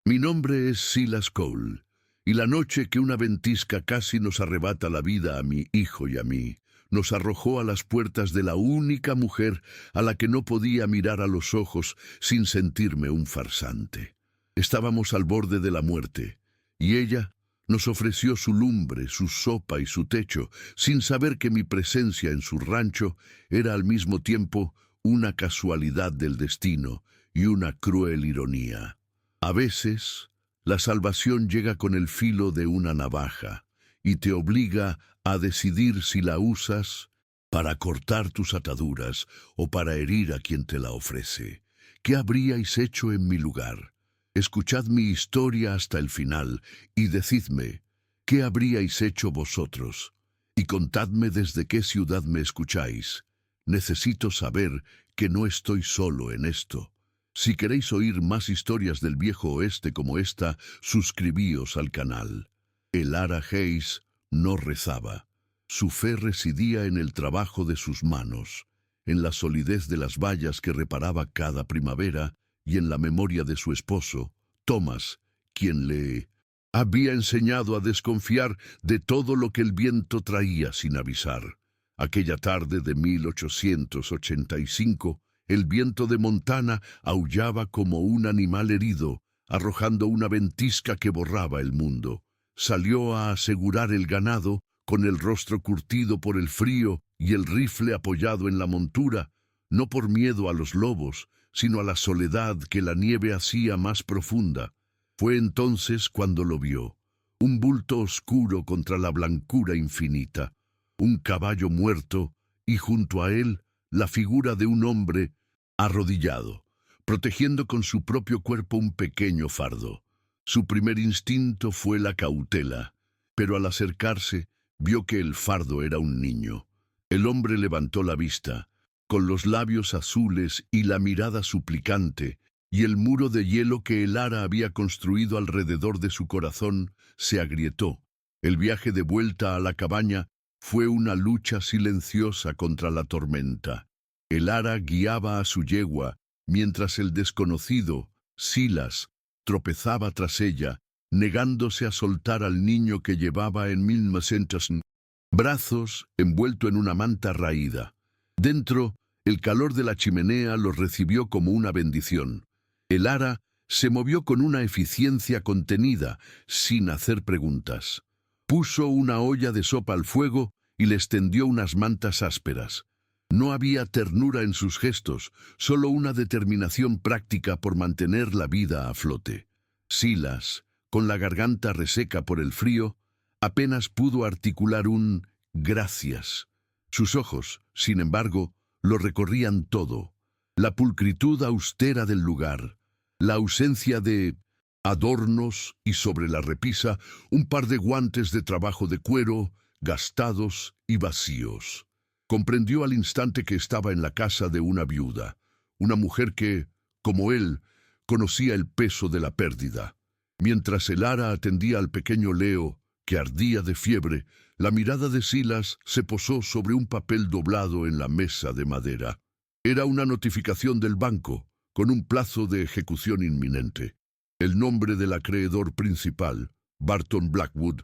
Mi nombre es Silas Cole, y la noche que una ventisca casi nos arrebata la vida a mi hijo y a mí, nos arrojó a las puertas de la única mujer a la que no podía mirar a los ojos sin sentirme un farsante. Estábamos al borde de la muerte, y ella nos ofreció su lumbre, su sopa y su techo, sin saber que mi presencia en su rancho era al mismo tiempo una casualidad del destino y una cruel ironía. A veces, la salvación llega con el filo de una navaja y te obliga a decidir si la usas para cortar tus ataduras o para herir a quien te la ofrece. ¿Qué habríais hecho en mi lugar? Escuchad mi historia hasta el final y decidme, ¿qué habríais hecho vosotros? Y contadme desde qué ciudad me escucháis. Necesito saber que no estoy solo en esto. Si queréis oír más historias del viejo oeste como esta, suscribíos al canal. Elara Hayes no rezaba. Su fe residía en el trabajo de sus manos, en la solidez de las vallas que reparaba cada primavera y en la memoria de su esposo, Thomas, quien le había enseñado a desconfiar de todo lo que el viento traía sin avisar. Aquella tarde de 1885, el viento de Montana aullaba como un animal herido, arrojando una ventisca que borraba el mundo. Salió a asegurar el ganado, con el rostro curtido por el frío y el rifle apoyado en la montura, no por miedo a los lobos, sino a la soledad que la nieve hacía más profunda. Fue entonces cuando lo vio, un bulto oscuro contra la blancura infinita, un caballo muerto, y junto a él la figura de un hombre arrodillado, protegiendo con su propio cuerpo un pequeño fardo. Su primer instinto fue la cautela, pero al acercarse vio que el fardo era un niño. El hombre levantó la vista, con los labios azules y la mirada suplicante, y el muro de hielo que Elara había construido alrededor de su corazón se agrietó. El viaje de vuelta a la cabaña fue una lucha silenciosa contra la tormenta. Elara guiaba a su yegua, mientras el desconocido, Silas, tropezaba tras ella, negándose a soltar al niño que llevaba en 1900 brazos, envuelto en una manta raída. Dentro, el calor de la chimenea lo recibió como una bendición. Elara se movió con una eficiencia contenida, sin hacer preguntas. Puso una olla de sopa al fuego y le extendió unas mantas ásperas. No había ternura en sus gestos, solo una determinación práctica por mantener la vida a flote. Silas, con la garganta reseca por el frío, apenas pudo articular un «gracias». Sus ojos, sin embargo, lo recorrían todo. La pulcritud austera del lugar, la ausencia de adornos y sobre la repisa un par de guantes de trabajo de cuero, gastados y vacíos. Comprendió al instante que estaba en la casa de una viuda, una mujer que, como él, conocía el peso de la pérdida. Mientras Elara atendía al pequeño Leo, que ardía de fiebre, la mirada de Silas se posó sobre un papel doblado en la mesa de madera. Era una notificación del banco, con un plazo de ejecución inminente. El nombre del acreedor principal, Barton Blackwood,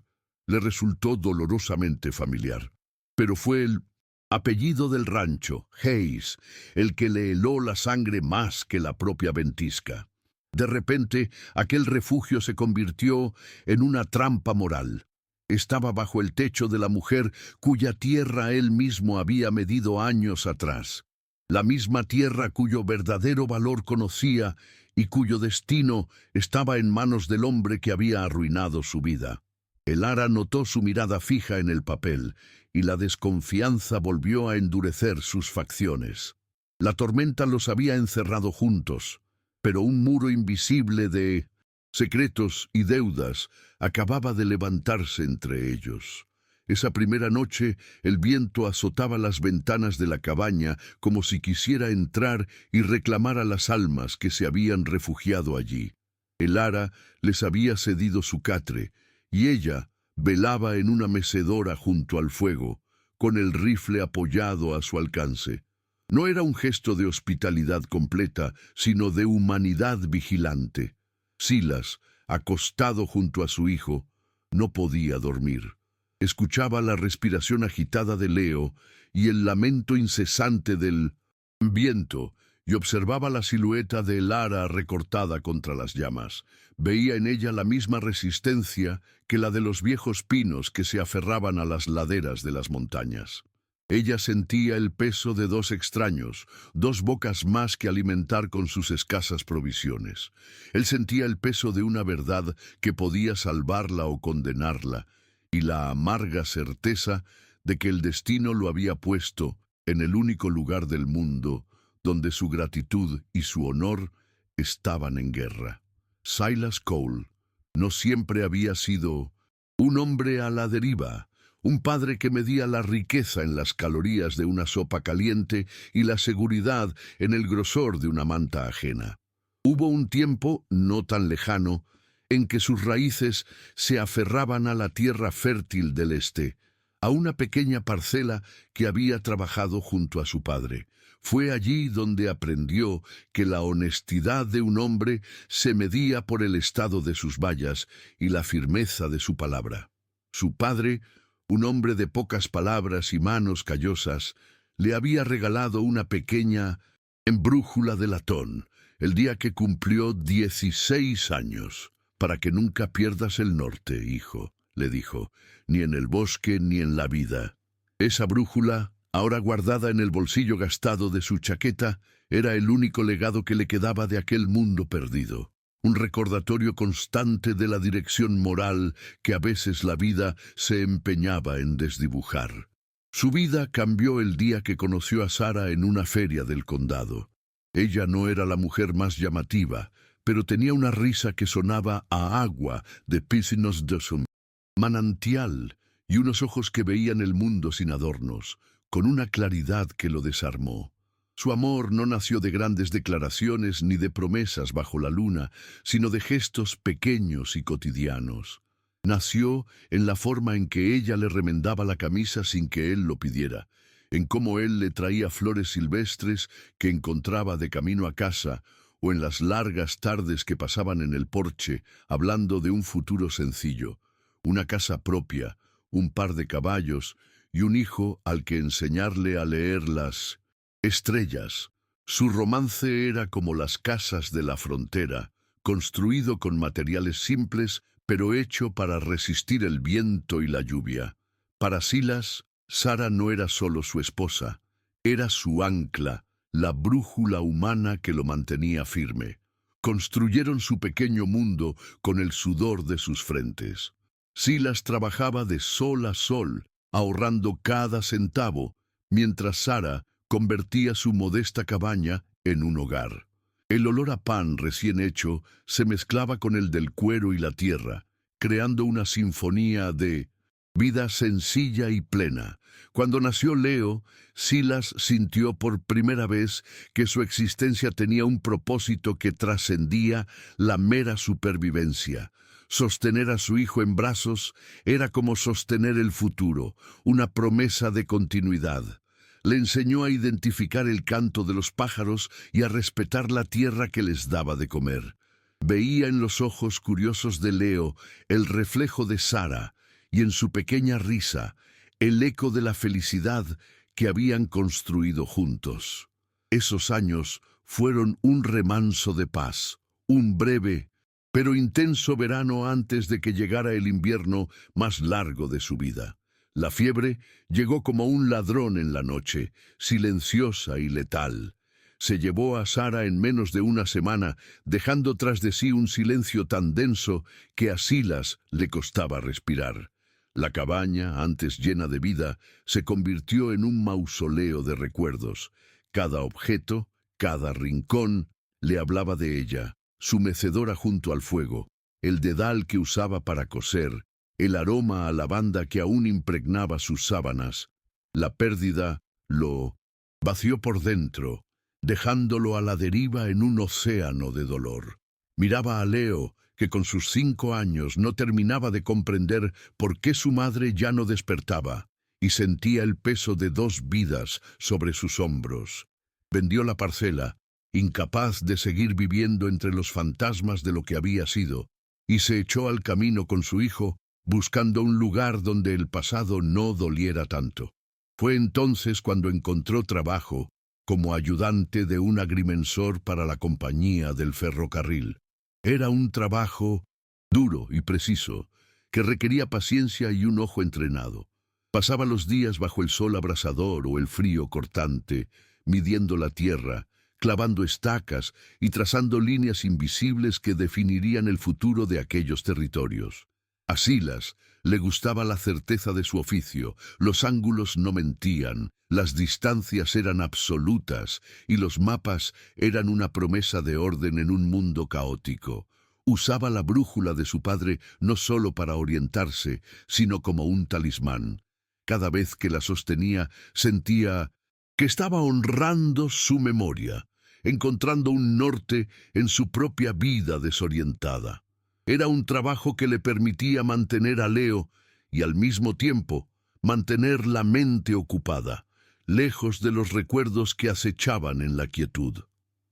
le resultó dolorosamente familiar. Pero fue el apellido del rancho, Hayes, el que le heló la sangre más que la propia ventisca. De repente, aquel refugio se convirtió en una trampa moral. Estaba bajo el techo de la mujer cuya tierra él mismo había medido años atrás. La misma tierra cuyo verdadero valor conocía y cuyo destino estaba en manos del hombre que había arruinado su vida. Elara notó su mirada fija en el papel, y la desconfianza volvió a endurecer sus facciones. La tormenta los había encerrado juntos, pero un muro invisible de secretos y deudas acababa de levantarse entre ellos. Esa primera noche el viento azotaba las ventanas de la cabaña como si quisiera entrar y reclamar a las almas que se habían refugiado allí. Elara les había cedido su catre, y ella velaba en una mecedora junto al fuego, con el rifle apoyado a su alcance. No era un gesto de hospitalidad completa, sino de humanidad vigilante. Silas, acostado junto a su hijo, no podía dormir. Escuchaba la respiración agitada de Leo y el lamento incesante del viento, y observaba la silueta de Lara recortada contra las llamas. Veía en ella la misma resistencia que la de los viejos pinos que se aferraban a las laderas de las montañas. Ella sentía el peso de dos extraños, dos bocas más que alimentar con sus escasas provisiones. Él sentía el peso de una verdad que podía salvarla o condenarla, y la amarga certeza de que el destino lo había puesto en el único lugar del mundo donde su gratitud y su honor estaban en guerra. Silas Cole no siempre había sido un hombre a la deriva, un padre que medía la riqueza en las calorías de una sopa caliente y la seguridad en el grosor de una manta ajena. Hubo un tiempo, no tan lejano, en que sus raíces se aferraban a la tierra fértil del este, a una pequeña parcela que había trabajado junto a su padre. Fue allí donde aprendió que la honestidad de un hombre se medía por el estado de sus vallas y la firmeza de su palabra. Su padre, un hombre de pocas palabras y manos callosas, le había regalado una pequeña brújula de latón, el día que cumplió 16 años. «Para que nunca pierdas el norte, hijo», le dijo, «ni en el bosque ni en la vida». Esa brújula, ahora guardada en el bolsillo gastado de su chaqueta, era el único legado que le quedaba de aquel mundo perdido. Un recordatorio constante de la dirección moral que a veces la vida se empeñaba en desdibujar. Su vida cambió el día que conoció a Sara en una feria del condado. Ella no era la mujer más llamativa, pero tenía una risa que sonaba a agua de piscinas de su manantial y unos ojos que veían el mundo sin adornos, con una claridad que lo desarmó. Su amor no nació de grandes declaraciones ni de promesas bajo la luna, sino de gestos pequeños y cotidianos. Nació en la forma en que ella le remendaba la camisa sin que él lo pidiera, en cómo él le traía flores silvestres que encontraba de camino a casa, o en las largas tardes que pasaban en el porche, hablando de un futuro sencillo, una casa propia, un par de caballos y un hijo al que enseñarle a leer las estrellas. Su romance era como las casas de la frontera, construido con materiales simples, pero hecho para resistir el viento y la lluvia. Para Silas, Sara no era solo su esposa, era su ancla, la brújula humana que lo mantenía firme. Construyeron su pequeño mundo con el sudor de sus frentes. Silas trabajaba de sol a sol, ahorrando cada centavo, mientras Sara convertía su modesta cabaña en un hogar. El olor a pan recién hecho se mezclaba con el del cuero y la tierra, creando una sinfonía de vida sencilla y plena. Cuando nació Leo, Silas sintió por primera vez que su existencia tenía un propósito que trascendía la mera supervivencia. Sostener a su hijo en brazos era como sostener el futuro, una promesa de continuidad. Le enseñó a identificar el canto de los pájaros y a respetar la tierra que les daba de comer. Veía en los ojos curiosos de Leo el reflejo de Sara y en su pequeña risa el eco de la felicidad que habían construido juntos. Esos años fueron un remanso de paz, un breve pero intenso verano antes de que llegara el invierno más largo de su vida. La fiebre llegó como un ladrón en la noche, silenciosa y letal. Se llevó a Sara en menos de una semana, dejando tras de sí un silencio tan denso que a Silas le costaba respirar. La cabaña, antes llena de vida, se convirtió en un mausoleo de recuerdos. Cada objeto, cada rincón, le hablaba de ella. Su mecedora junto al fuego, el dedal que usaba para coser, el aroma a lavanda que aún impregnaba sus sábanas. La pérdida lo vació por dentro, dejándolo a la deriva en un océano de dolor. Miraba a Leo, que con sus 5 años no terminaba de comprender por qué su madre ya no despertaba, y sentía el peso de 2 vidas sobre sus hombros. Vendió la parcela, incapaz de seguir viviendo entre los fantasmas de lo que había sido, y se echó al camino con su hijo, buscando un lugar donde el pasado no doliera tanto. Fue entonces cuando encontró trabajo como ayudante de un agrimensor para la compañía del ferrocarril. Era un trabajo duro y preciso, que requería paciencia y un ojo entrenado. Pasaba los días bajo el sol abrasador o el frío cortante, midiendo la tierra, clavando estacas y trazando líneas invisibles que definirían el futuro de aquellos territorios. A Silas le gustaba la certeza de su oficio, los ángulos no mentían, las distancias eran absolutas y los mapas eran una promesa de orden en un mundo caótico. Usaba la brújula de su padre no solo para orientarse, sino como un talismán. Cada vez que la sostenía, sentía que estaba honrando su memoria, encontrando un norte en su propia vida desorientada. Era un trabajo que le permitía mantener a Leo y al mismo tiempo mantener la mente ocupada, lejos de los recuerdos que acechaban en la quietud.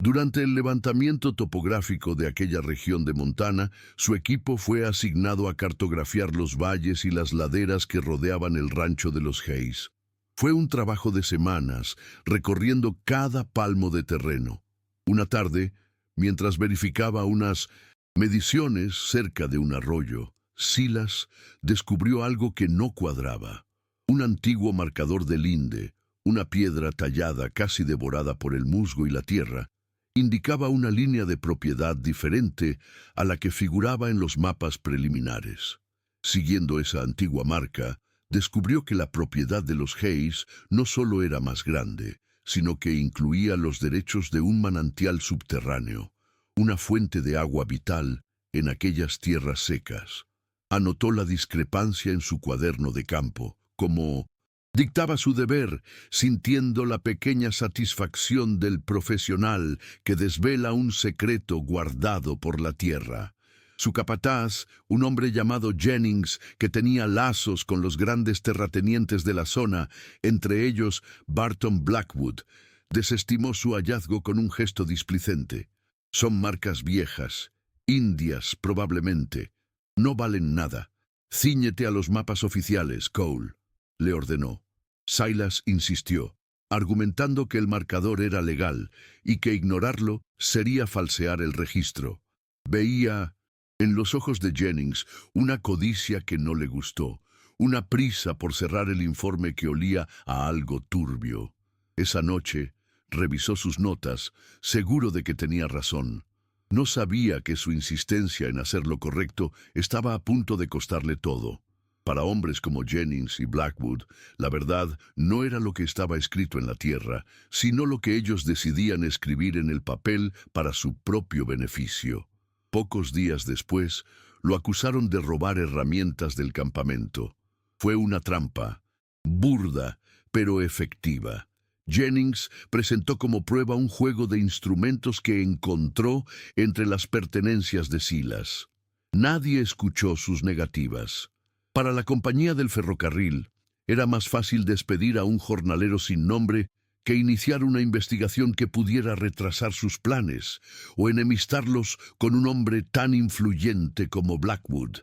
Durante el levantamiento topográfico de aquella región de Montana, su equipo fue asignado a cartografiar los valles y las laderas que rodeaban el rancho de los Hayes. Fue un trabajo de semanas, recorriendo cada palmo de terreno. Una tarde, mientras verificaba unas mediciones cerca de un arroyo, Silas descubrió algo que no cuadraba. Un antiguo marcador de linde, una piedra tallada casi devorada por el musgo y la tierra, indicaba una línea de propiedad diferente a la que figuraba en los mapas preliminares. Siguiendo esa antigua marca, descubrió que la propiedad de los Hayes no solo era más grande, sino que incluía los derechos de un manantial subterráneo, una fuente de agua vital en aquellas tierras secas. Anotó la discrepancia en su cuaderno de campo, como dictaba su deber, sintiendo la pequeña satisfacción del profesional que desvela un secreto guardado por la tierra. Su capataz, un hombre llamado Jennings, que tenía lazos con los grandes terratenientes de la zona, entre ellos Barton Blackwood, desestimó su hallazgo con un gesto displicente. Son marcas viejas, indias probablemente. No valen nada. Cíñete a los mapas oficiales, Cole, le ordenó. Silas insistió, argumentando que el marcador era legal y que ignorarlo sería falsear el registro. Veía en los ojos de Jennings una codicia que no le gustó, una prisa por cerrar el informe que olía a algo turbio. Esa noche revisó sus notas, seguro de que tenía razón. No sabía que su insistencia en hacer lo correcto estaba a punto de costarle todo. Para hombres como Jennings y Blackwood, la verdad no era lo que estaba escrito en la tierra, sino lo que ellos decidían escribir en el papel para su propio beneficio. Pocos días después, lo acusaron de robar herramientas del campamento. Fue una trampa, burda, pero efectiva. Jennings presentó como prueba un juego de instrumentos que encontró entre las pertenencias de Silas. Nadie escuchó sus negativas. Para la compañía del ferrocarril, era más fácil despedir a un jornalero sin nombre que iniciar una investigación que pudiera retrasar sus planes o enemistarlos con un hombre tan influyente como Blackwood.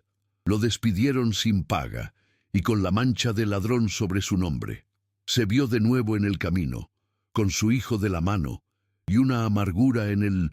Lo despidieron sin paga y con la mancha de ladrón sobre su nombre. Se vio de nuevo en el camino, con su hijo de la mano, y una amargura en el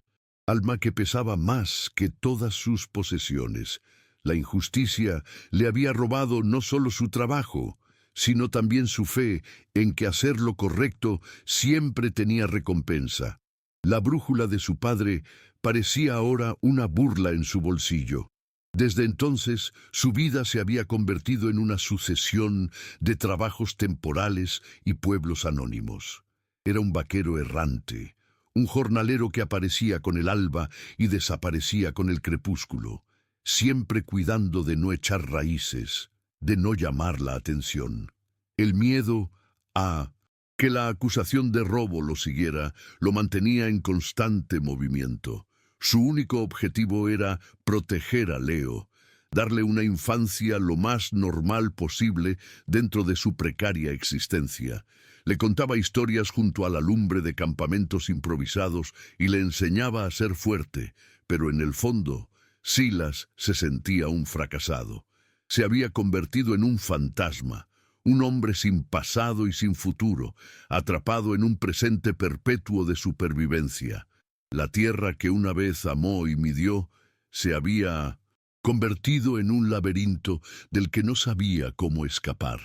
alma que pesaba más que todas sus posesiones. La injusticia le había robado no solo su trabajo, sino también su fe en que hacer lo correcto siempre tenía recompensa. La brújula de su padre parecía ahora una burla en su bolsillo. Desde entonces, su vida se había convertido en una sucesión de trabajos temporales y pueblos anónimos. Era un vaquero errante, un jornalero que aparecía con el alba y desaparecía con el crepúsculo, siempre cuidando de no echar raíces, de no llamar la atención. El miedo a que la acusación de robo lo siguiera lo mantenía en constante movimiento. Su único objetivo era proteger a Leo, darle una infancia lo más normal posible dentro de su precaria existencia. Le contaba historias junto a la lumbre de campamentos improvisados y le enseñaba a ser fuerte, pero en el fondo, Silas se sentía un fracasado. Se había convertido en un fantasma, un hombre sin pasado y sin futuro, atrapado en un presente perpetuo de supervivencia. La tierra que una vez amó y midió se había convertido en un laberinto del que no sabía cómo escapar.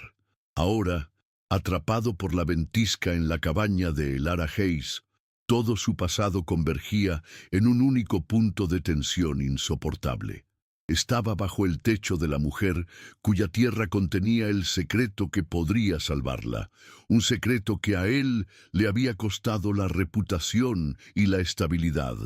Ahora, atrapado por la ventisca en la cabaña de Elara Hayes, todo su pasado convergía en un único punto de tensión insoportable. Estaba bajo el techo de la mujer cuya tierra contenía el secreto que podría salvarla, un secreto que a él le había costado la reputación y la estabilidad.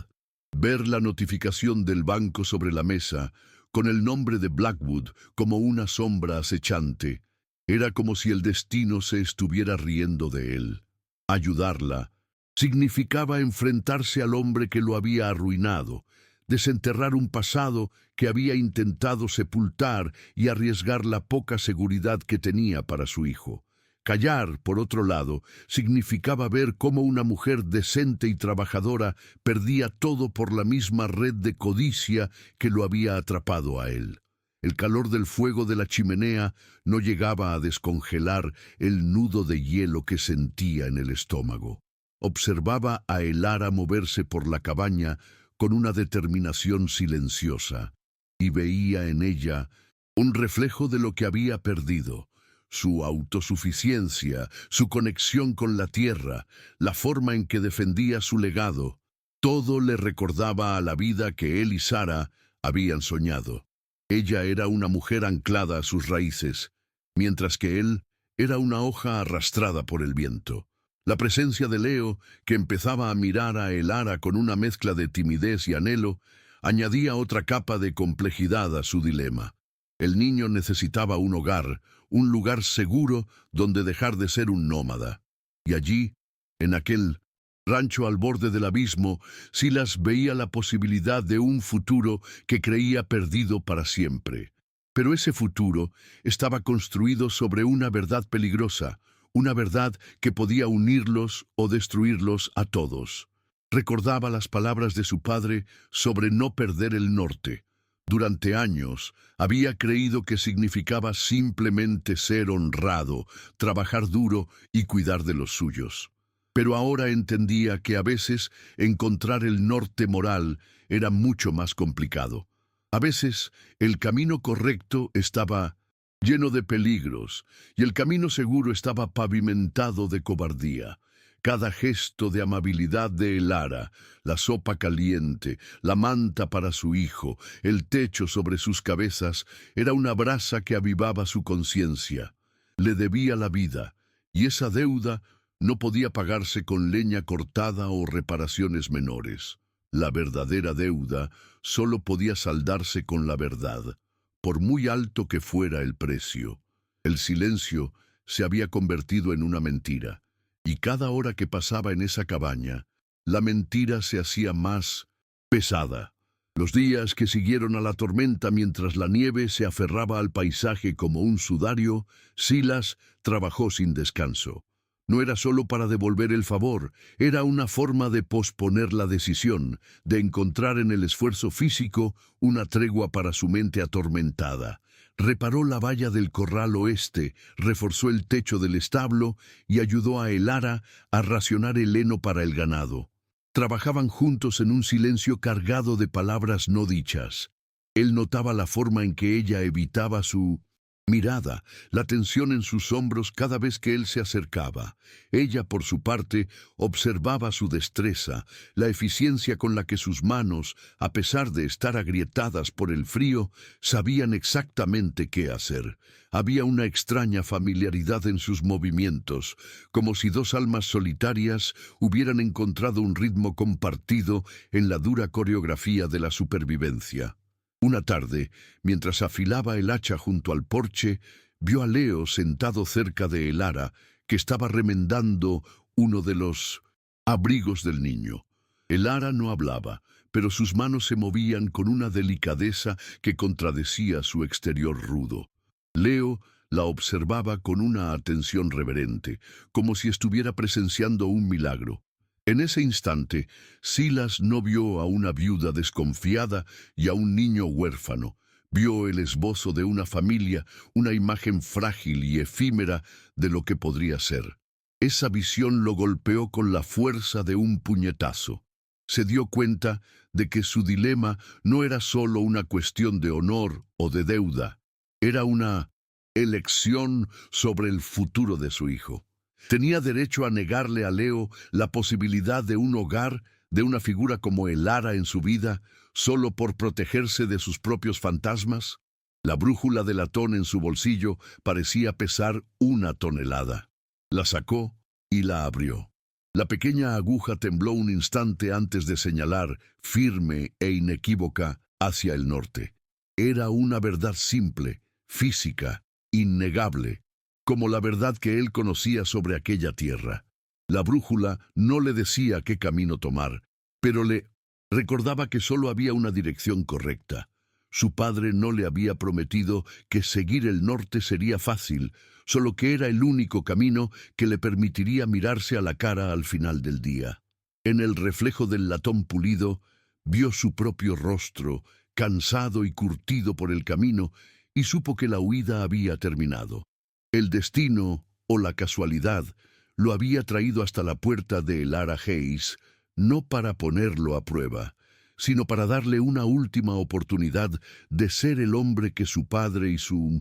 Ver la notificación del banco sobre la mesa, con el nombre de Blackwood como una sombra acechante, era como si el destino se estuviera riendo de él. Ayudarla significaba enfrentarse al hombre que lo había arruinado, desenterrar un pasado que había intentado sepultar y arriesgar la poca seguridad que tenía para su hijo. Callar, por otro lado, significaba ver cómo una mujer decente y trabajadora perdía todo por la misma red de codicia que lo había atrapado a él. El calor del fuego de la chimenea no llegaba a descongelar el nudo de hielo que sentía en el estómago. Observaba a Elara moverse por la cabaña con una determinación silenciosa, y veía en ella un reflejo de lo que había perdido: su autosuficiencia, su conexión con la tierra, la forma en que defendía su legado. Todo le recordaba a la vida que él y Sara habían soñado. Ella era una mujer anclada a sus raíces, mientras que él era una hoja arrastrada por el viento. La presencia de Leo, que empezaba a mirar a Elara con una mezcla de timidez y anhelo, añadía otra capa de complejidad a su dilema. El niño necesitaba un hogar, un lugar seguro donde dejar de ser un nómada. Y allí, en aquel rancho al borde del abismo, Silas veía la posibilidad de un futuro que creía perdido para siempre. Pero ese futuro estaba construido sobre una verdad peligrosa, una verdad que podía unirlos o destruirlos a todos. Recordaba las palabras de su padre sobre no perder el norte. Durante años había creído que significaba simplemente ser honrado, trabajar duro y cuidar de los suyos. Pero ahora entendía que a veces encontrar el norte moral era mucho más complicado. A veces el camino correcto estaba lleno de peligros, y el camino seguro estaba pavimentado de cobardía. Cada gesto de amabilidad de Elara, la sopa caliente, la manta para su hijo, el techo sobre sus cabezas, era una brasa que avivaba su conciencia. Le debía la vida, y esa deuda no podía pagarse con leña cortada o reparaciones menores. La verdadera deuda solo podía saldarse con la verdad, por muy alto que fuera el precio. El silencio se había convertido en una mentira, y cada hora que pasaba en esa cabaña, la mentira se hacía más pesada. Los días que siguieron a la tormenta mientras la nieve se aferraba al paisaje como un sudario, Silas trabajó sin descanso. No era solo para devolver el favor, era una forma de posponer la decisión, de encontrar en el esfuerzo físico una tregua para su mente atormentada. Reparó la valla del corral oeste, reforzó el techo del establo y ayudó a Elara a racionar el heno para el ganado. Trabajaban juntos en un silencio cargado de palabras no dichas. Él notaba la forma en que ella evitaba su mirada, la tensión en sus hombros cada vez que él se acercaba. Ella, por su parte, observaba su destreza, la eficiencia con la que sus manos, a pesar de estar agrietadas por el frío, sabían exactamente qué hacer. Había una extraña familiaridad en sus movimientos, como si dos almas solitarias hubieran encontrado un ritmo compartido en la dura coreografía de la supervivencia. Una tarde, mientras afilaba el hacha junto al porche, vio a Leo sentado cerca de Elara, que estaba remendando uno de los abrigos del niño. Elara no hablaba, pero sus manos se movían con una delicadeza que contradecía su exterior rudo. Leo la observaba con una atención reverente, como si estuviera presenciando un milagro. En ese instante, Silas no vio a una viuda desconfiada y a un niño huérfano. Vio el esbozo de una familia, una imagen frágil y efímera de lo que podría ser. Esa visión lo golpeó con la fuerza de un puñetazo. Se dio cuenta de que su dilema no era solo una cuestión de honor o de deuda, era una elección sobre el futuro de su hijo. Tenía derecho a negarle a Leo la posibilidad de un hogar, de una figura como Elara en su vida, solo por protegerse de sus propios fantasmas. La brújula de latón en su bolsillo parecía pesar 1 tonelada. La sacó y la abrió. La pequeña aguja tembló un instante antes de señalar, firme e inequívoca, hacia el norte. Era una verdad simple, física, innegable, como la verdad que él conocía sobre aquella tierra. La brújula no le decía qué camino tomar, pero le recordaba que solo había una dirección correcta. Su padre no le había prometido que seguir el norte sería fácil, solo que era el único camino que le permitiría mirarse a la cara al final del día. En el reflejo del latón pulido, vio su propio rostro, cansado y curtido por el camino, y supo que la huida había terminado. El destino, o la casualidad, lo había traído hasta la puerta de Elara Hayes, no para ponerlo a prueba, sino para darle una última oportunidad de ser el hombre que su padre y su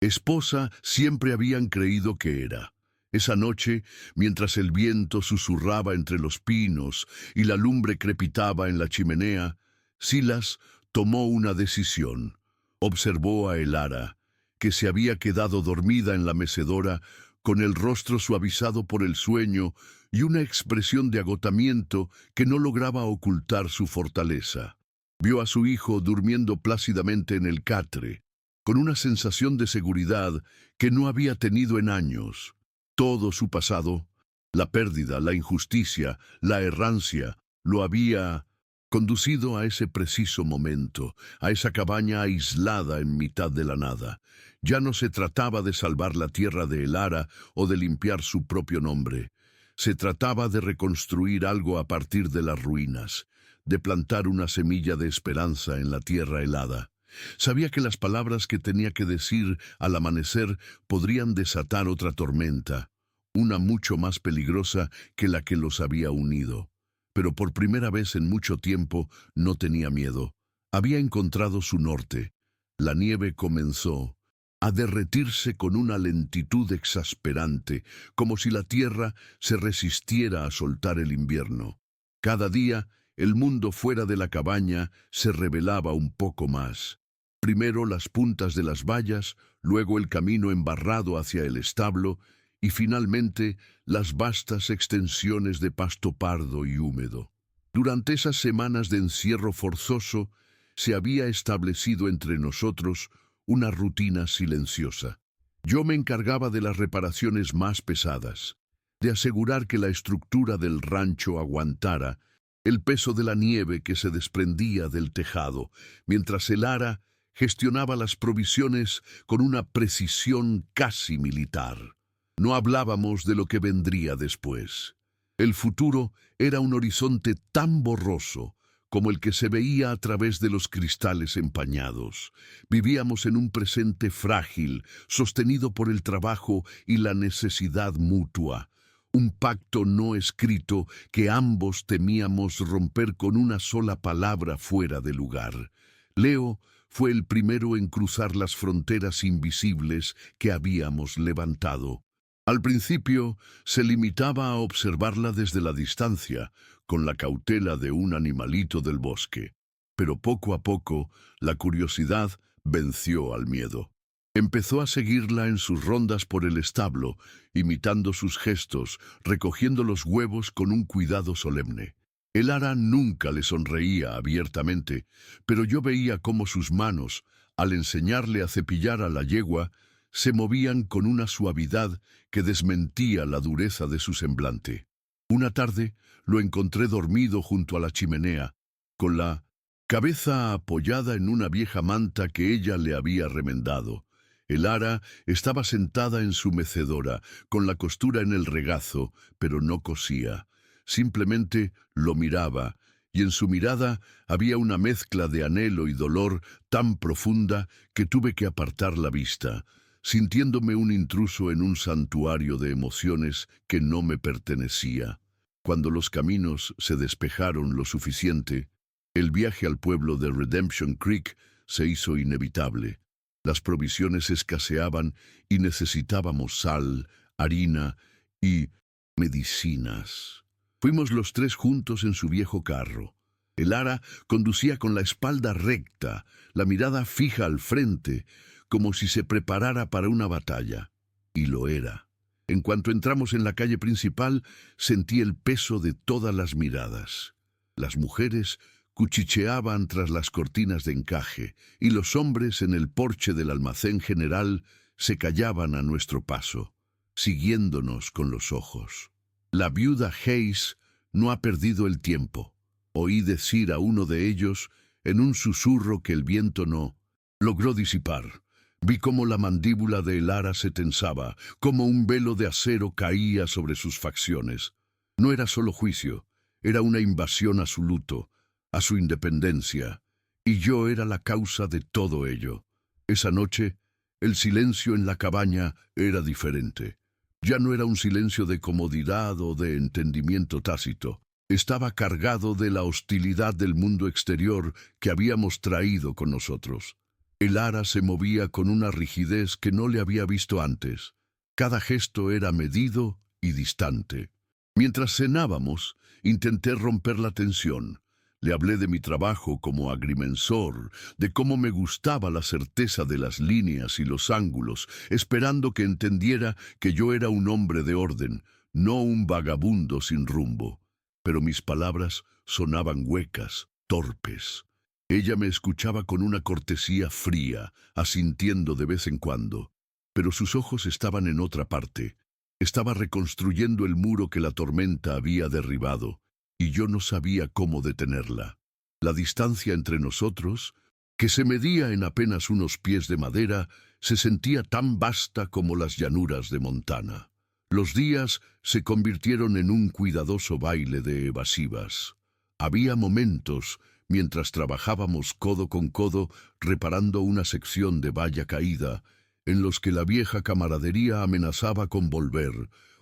esposa siempre habían creído que era. Esa noche, mientras el viento susurraba entre los pinos y la lumbre crepitaba en la chimenea, Silas tomó una decisión. Observó a Elara, que se había quedado dormida en la mecedora, con el rostro suavizado por el sueño y una expresión de agotamiento que no lograba ocultar su fortaleza. Vio a su hijo durmiendo plácidamente en el catre, con una sensación de seguridad que no había tenido en años. Todo su pasado, la pérdida, la injusticia, la errancia, lo había conducido a ese preciso momento, a esa cabaña aislada en mitad de la nada. Ya no se trataba de salvar la tierra de Elara o de limpiar su propio nombre. Se trataba de reconstruir algo a partir de las ruinas, de plantar una semilla de esperanza en la tierra helada. Sabía que las palabras que tenía que decir al amanecer podrían desatar otra tormenta, una mucho más peligrosa que la que los había unido. Pero por primera vez en mucho tiempo no tenía miedo. Había encontrado su norte. La nieve comenzó a derretirse con una lentitud exasperante, como si la tierra se resistiera a soltar el invierno. Cada día, el mundo fuera de la cabaña se revelaba un poco más. Primero las puntas de las vallas, luego el camino embarrado hacia el establo, y finalmente las vastas extensiones de pasto pardo y húmedo. Durante esas semanas de encierro forzoso, se había establecido entre nosotros una rutina silenciosa. Yo me encargaba de las reparaciones más pesadas, de asegurar que la estructura del rancho aguantara el peso de la nieve que se desprendía del tejado, mientras Elara gestionaba las provisiones con una precisión casi militar. No hablábamos de lo que vendría después. El futuro era un horizonte tan borroso como el que se veía a través de los cristales empañados. Vivíamos en un presente frágil, sostenido por el trabajo y la necesidad mutua. Un pacto no escrito que ambos temíamos romper con una sola palabra fuera de lugar. Leo fue el primero en cruzar las fronteras invisibles que habíamos levantado. Al principio se limitaba a observarla desde la distancia, con la cautela de un animalito del bosque. Pero poco a poco, la curiosidad venció al miedo. Empezó a seguirla en sus rondas por el establo, imitando sus gestos, recogiendo los huevos con un cuidado solemne. Elara nunca le sonreía abiertamente, pero yo veía cómo sus manos, al enseñarle a cepillar a la yegua, se movían con una suavidad que desmentía la dureza de su semblante. Una tarde lo encontré dormido junto a la chimenea, con la cabeza apoyada en una vieja manta que ella le había remendado. El ara estaba sentada en su mecedora, con la costura en el regazo, pero no cosía. Simplemente lo miraba, y en su mirada había una mezcla de anhelo y dolor tan profunda que tuve que apartar la vista, sintiéndome un intruso en un santuario de emociones que no me pertenecía. Cuando los caminos se despejaron lo suficiente, el viaje al pueblo de Redemption Creek se hizo inevitable. Las provisiones escaseaban y necesitábamos sal, harina y medicinas. Fuimos los tres juntos en su viejo carro. El ara conducía con la espalda recta, la mirada fija al frente, como si se preparara para una batalla. Y lo era. En cuanto entramos en la calle principal, sentí el peso de todas las miradas. Las mujeres cuchicheaban tras las cortinas de encaje, y los hombres en el porche del almacén general se callaban a nuestro paso, siguiéndonos con los ojos. La viuda Hayes no ha perdido el tiempo. Oí decir a uno de ellos, en un susurro que el viento no logró disipar. Vi cómo la mandíbula de el ara se tensaba, cómo un velo de acero caía sobre sus facciones. No era solo juicio, era una invasión a su luto, a su independencia, y yo era la causa de todo ello. Esa noche, el silencio en la cabaña era diferente. Ya no era un silencio de comodidad o de entendimiento tácito. Estaba cargado de la hostilidad del mundo exterior que habíamos traído con nosotros. El ara se movía con una rigidez que no le había visto antes. Cada gesto era medido y distante. Mientras cenábamos, intenté romper la tensión. Le hablé de mi trabajo como agrimensor, de cómo me gustaba la certeza de las líneas y los ángulos, esperando que entendiera que yo era un hombre de orden, no un vagabundo sin rumbo. Pero mis palabras sonaban huecas, torpes. Ella me escuchaba con una cortesía fría, asintiendo de vez en cuando, pero sus ojos estaban en otra parte. Estaba reconstruyendo el muro que la tormenta había derribado, y yo no sabía cómo detenerla. La distancia entre nosotros, que se medía en apenas unos pies de madera, se sentía tan vasta como las llanuras de Montana. Los días se convirtieron en un cuidadoso baile de evasivas. Había momentos, mientras trabajábamos codo con codo reparando una sección de valla caída, en los que la vieja camaradería amenazaba con volver,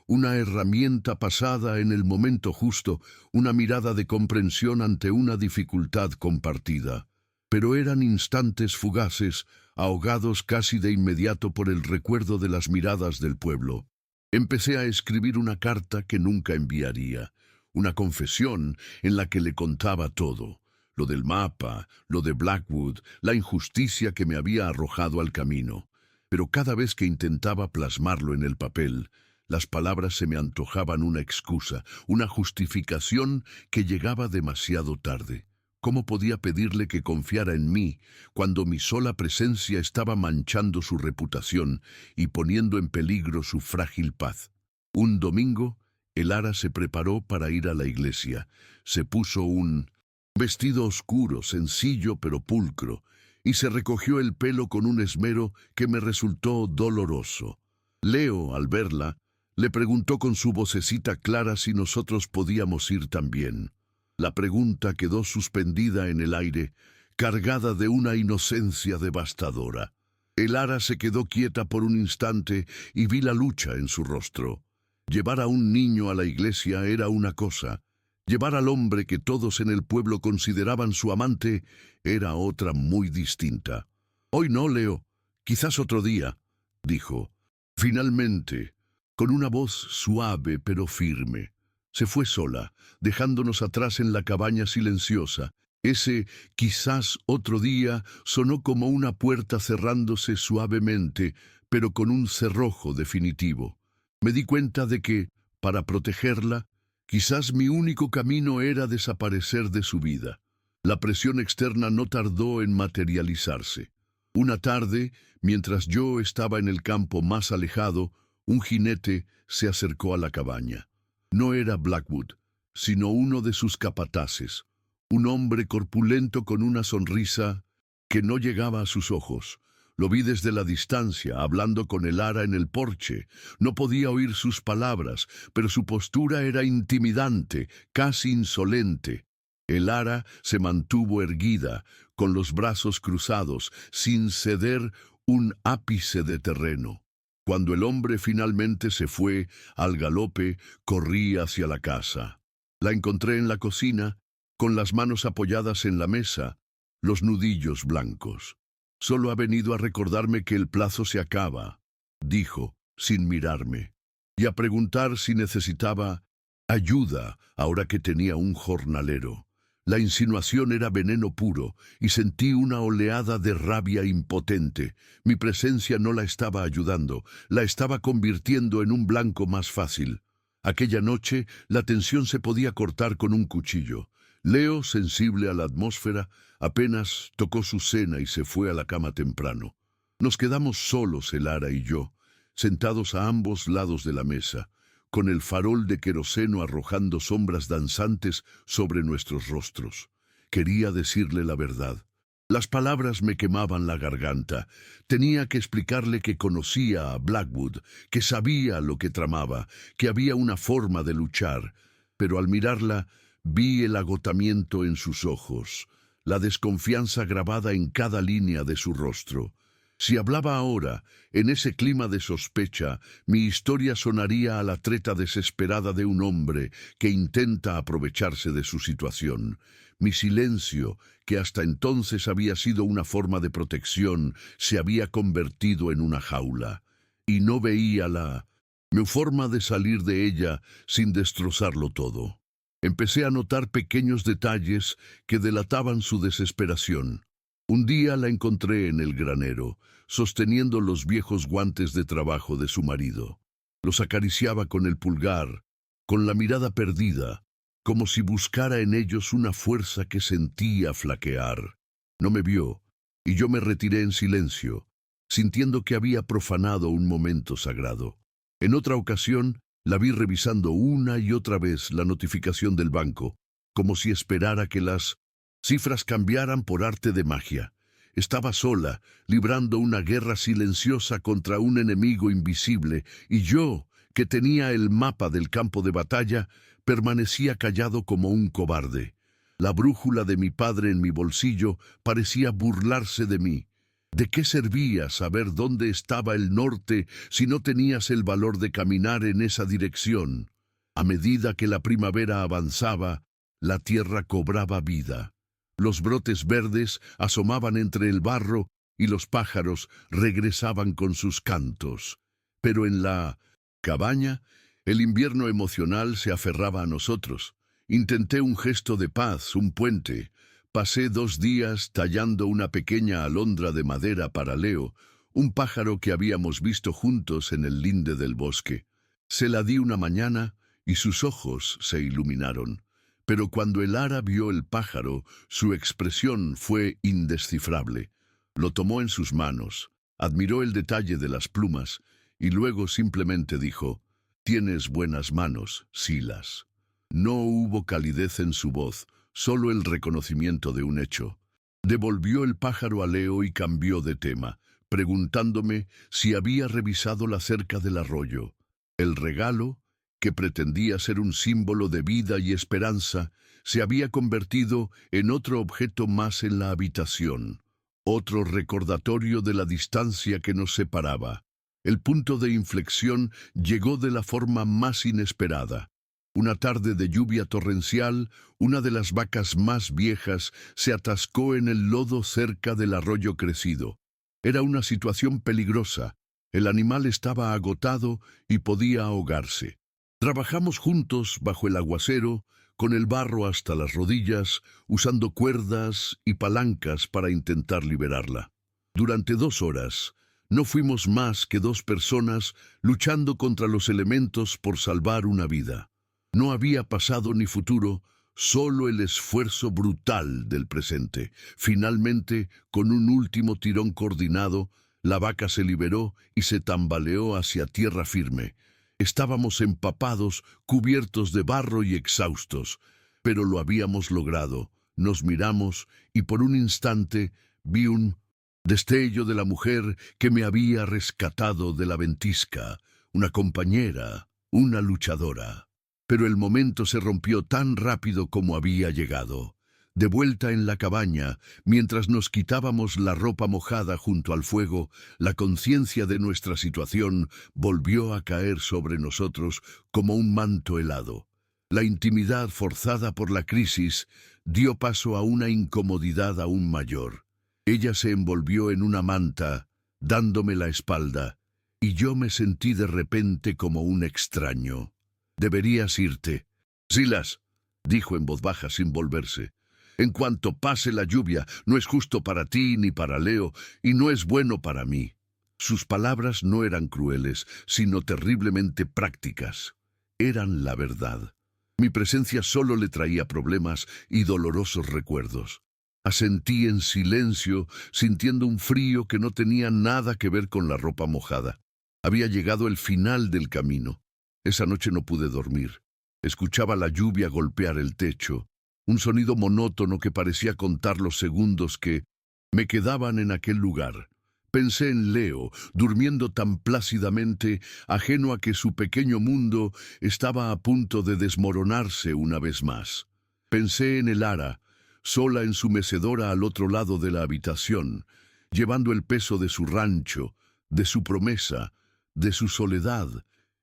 una herramienta pasada en el momento justo, una mirada de comprensión ante una dificultad compartida. Pero eran instantes fugaces, ahogados casi de inmediato por el recuerdo de las miradas del pueblo. Empecé a escribir una carta que nunca enviaría, una confesión en la que le contaba todo, lo del mapa, lo de Blackwood, la injusticia que me había arrojado al camino. Pero cada vez que intentaba plasmarlo en el papel, las palabras se me antojaban una excusa, una justificación que llegaba demasiado tarde. ¿Cómo podía pedirle que confiara en mí cuando mi sola presencia estaba manchando su reputación y poniendo en peligro su frágil paz? Un domingo, el ara se preparó para ir a la iglesia. Se puso un vestido oscuro, sencillo pero pulcro, y se recogió el pelo con un esmero que me resultó doloroso. Leo, al verla, le preguntó con su vocecita clara si nosotros podíamos ir también. La pregunta quedó suspendida en el aire, cargada de una inocencia devastadora. El ara se quedó quieta por un instante y vi la lucha en su rostro. Llevar a un niño a la iglesia era una cosa. Llevar al hombre que todos en el pueblo consideraban su amante era otra muy distinta. «Hoy no, Leo. Quizás otro día», dijo. Finalmente, con una voz suave pero firme, se fue sola, dejándonos atrás en la cabaña silenciosa. Ese «quizás otro día» sonó como una puerta cerrándose suavemente, pero con un cerrojo definitivo. Me di cuenta de que, para protegerla, quizás mi único camino era desaparecer de su vida. La presión externa no tardó en materializarse. Una tarde, mientras yo estaba en el campo más alejado, un jinete se acercó a la cabaña. No era Blackwood, sino uno de sus capataces, Un hombre corpulento con una sonrisa que no llegaba a sus ojos. Lo vi desde la distancia, hablando con el ara en el porche. No podía oír sus palabras, pero su postura era intimidante, casi insolente. El ara se mantuvo erguida, con los brazos cruzados, sin ceder un ápice de terreno. Cuando el hombre finalmente se fue, al galope, corrí hacia la casa. La encontré en la cocina, con las manos apoyadas en la mesa, los nudillos blancos. «Solo ha venido a recordarme que el plazo se acaba», dijo, sin mirarme, y a preguntar si necesitaba ayuda ahora que tenía un jornalero. La insinuación era veneno puro, y sentí una oleada de rabia impotente. Mi presencia no la estaba ayudando, la estaba convirtiendo en un blanco más fácil. Aquella noche, la tensión se podía cortar con un cuchillo. Leo, sensible a la atmósfera, apenas tocó su cena y se fue a la cama temprano. Nos quedamos solos, el ara y yo, sentados a ambos lados de la mesa, con el farol de queroseno arrojando sombras danzantes sobre nuestros rostros. Quería decirle la verdad. Las palabras me quemaban la garganta. Tenía que explicarle que conocía a Blackwood, que sabía lo que tramaba, que había una forma de luchar. Pero al mirarla, vi el agotamiento en sus ojos, la desconfianza grabada en cada línea de su rostro. Si hablaba ahora, en ese clima de sospecha, mi historia sonaría a la treta desesperada de un hombre que intenta aprovecharse de su situación. Mi silencio, que hasta entonces había sido una forma de protección, se había convertido en una jaula. Y no veía mi forma de salir de ella sin destrozarlo todo. Empecé a notar pequeños detalles que delataban su desesperación. Un día la encontré en el granero, sosteniendo los viejos guantes de trabajo de su marido. Los acariciaba con el pulgar, con la mirada perdida, como si buscara en ellos una fuerza que sentía flaquear. No me vio, y yo me retiré en silencio, sintiendo que había profanado un momento sagrado. En otra ocasión, la vi revisando una y otra vez la notificación del banco, como si esperara que las cifras cambiaran por arte de magia. Estaba sola, librando una guerra silenciosa contra un enemigo invisible, y yo, que tenía el mapa del campo de batalla, permanecía callado como un cobarde. La brújula de mi padre en mi bolsillo parecía burlarse de mí. ¿De qué servía saber dónde estaba el norte si no tenías el valor de caminar en esa dirección? A medida que la primavera avanzaba, la tierra cobraba vida. Los brotes verdes asomaban entre el barro y los pájaros regresaban con sus cantos. Pero en la cabaña, el invierno emocional se aferraba a nosotros. Intenté un gesto de paz, un puente. Pasé 2 días tallando una pequeña alondra de madera para Leo, un pájaro que habíamos visto juntos en el linde del bosque. Se la di una mañana y sus ojos se iluminaron. Pero cuando el ara vio el pájaro, su expresión fue indescifrable. Lo tomó en sus manos, admiró el detalle de las plumas y luego simplemente dijo: «Tienes buenas manos, Silas». No hubo calidez en su voz, solo el reconocimiento de un hecho. Devolvió el pájaro a Leo y cambió de tema, preguntándome si había revisado la cerca del arroyo. El regalo, que pretendía ser un símbolo de vida y esperanza, se había convertido en otro objeto más en la habitación, otro recordatorio de la distancia que nos separaba. El punto de inflexión llegó de la forma más inesperada. Una tarde de lluvia torrencial, una de las vacas más viejas se atascó en el lodo cerca del arroyo crecido. Era una situación peligrosa. El animal estaba agotado y podía ahogarse. Trabajamos juntos bajo el aguacero, con el barro hasta las rodillas, usando cuerdas y palancas para intentar liberarla. Durante 2 horas, no fuimos más que 2 personas luchando contra los elementos por salvar una vida. No había pasado ni futuro, solo el esfuerzo brutal del presente. Finalmente, con un último tirón coordinado, la vaca se liberó y se tambaleó hacia tierra firme. Estábamos empapados, cubiertos de barro y exhaustos, pero lo habíamos logrado. Nos miramos y por un instante vi un destello de la mujer que me había rescatado de la ventisca, una compañera, una luchadora. Pero el momento se rompió tan rápido como había llegado. De vuelta en la cabaña, mientras nos quitábamos la ropa mojada junto al fuego, la conciencia de nuestra situación volvió a caer sobre nosotros como un manto helado. La intimidad forzada por la crisis dio paso a una incomodidad aún mayor. Ella se envolvió en una manta, dándome la espalda, y yo me sentí de repente como un extraño. «Deberías irte». «Silas», dijo en voz baja sin volverse. «En cuanto pase la lluvia, no es justo para ti ni para Leo, y no es bueno para mí». Sus palabras no eran crueles, sino terriblemente prácticas. Eran la verdad. Mi presencia solo le traía problemas y dolorosos recuerdos. Asentí en silencio, sintiendo un frío que no tenía nada que ver con la ropa mojada. Había llegado el final del camino. Esa noche no pude dormir. Escuchaba la lluvia golpear el techo, un sonido monótono que parecía contar los segundos que me quedaban en aquel lugar. Pensé en Leo, durmiendo tan plácidamente, ajeno a que su pequeño mundo estaba a punto de desmoronarse una vez más. Pensé en Elara, sola en su mecedora al otro lado de la habitación, llevando el peso de su rancho, de su promesa, de su soledad,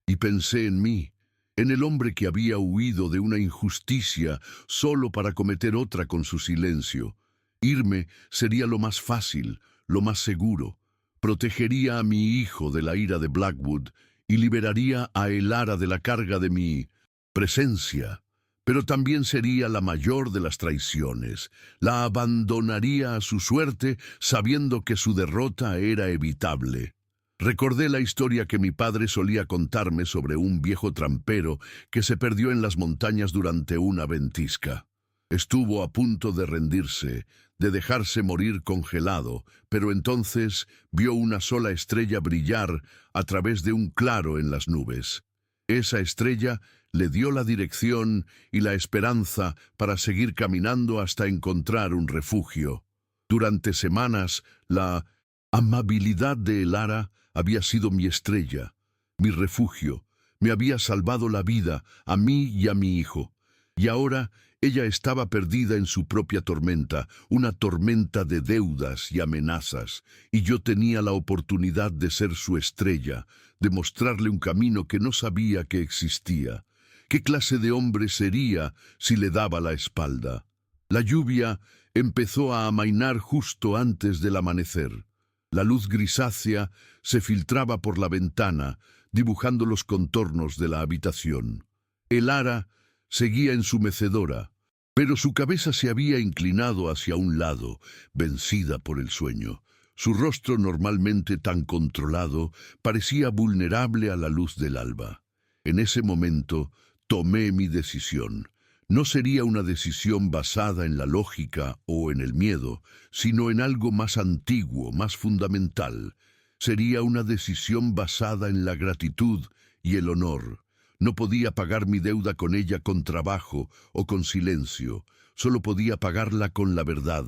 y pensé en mí, en el hombre que había huido de una injusticia solo para cometer otra con su silencio. Irme sería lo más fácil, lo más seguro. Protegería a mi hijo de la ira de Blackwood y liberaría a Elara de la carga de mi presencia. Pero también sería la mayor de las traiciones. La abandonaría a su suerte sabiendo que su derrota era evitable. Recordé la historia que mi padre solía contarme sobre un viejo trampero que se perdió en las montañas durante una ventisca. Estuvo a punto de rendirse, de dejarse morir congelado, pero entonces vio una sola estrella brillar a través de un claro en las nubes. Esa estrella le dio la dirección y la esperanza para seguir caminando hasta encontrar un refugio. Durante semanas, la amabilidad de Elara había sido mi estrella, mi refugio, me había salvado la vida a mí y a mi hijo. Y ahora ella estaba perdida en su propia tormenta, una tormenta de deudas y amenazas, y yo tenía la oportunidad de ser su estrella, de mostrarle un camino que no sabía que existía. ¿Qué clase de hombre sería si le daba la espalda? La lluvia empezó a amainar justo antes del amanecer. La luz grisácea se filtraba por la ventana, dibujando los contornos de la habitación. Elara seguía en su mecedora, pero su cabeza se había inclinado hacia un lado, vencida por el sueño. Su rostro, normalmente tan controlado, parecía vulnerable a la luz del alba. En ese momento tomé mi decisión. No sería una decisión basada en la lógica o en el miedo, sino en algo más antiguo, más fundamental. Sería una decisión basada en la gratitud y el honor. No podía pagar mi deuda con ella con trabajo o con silencio. Solo podía pagarla con la verdad,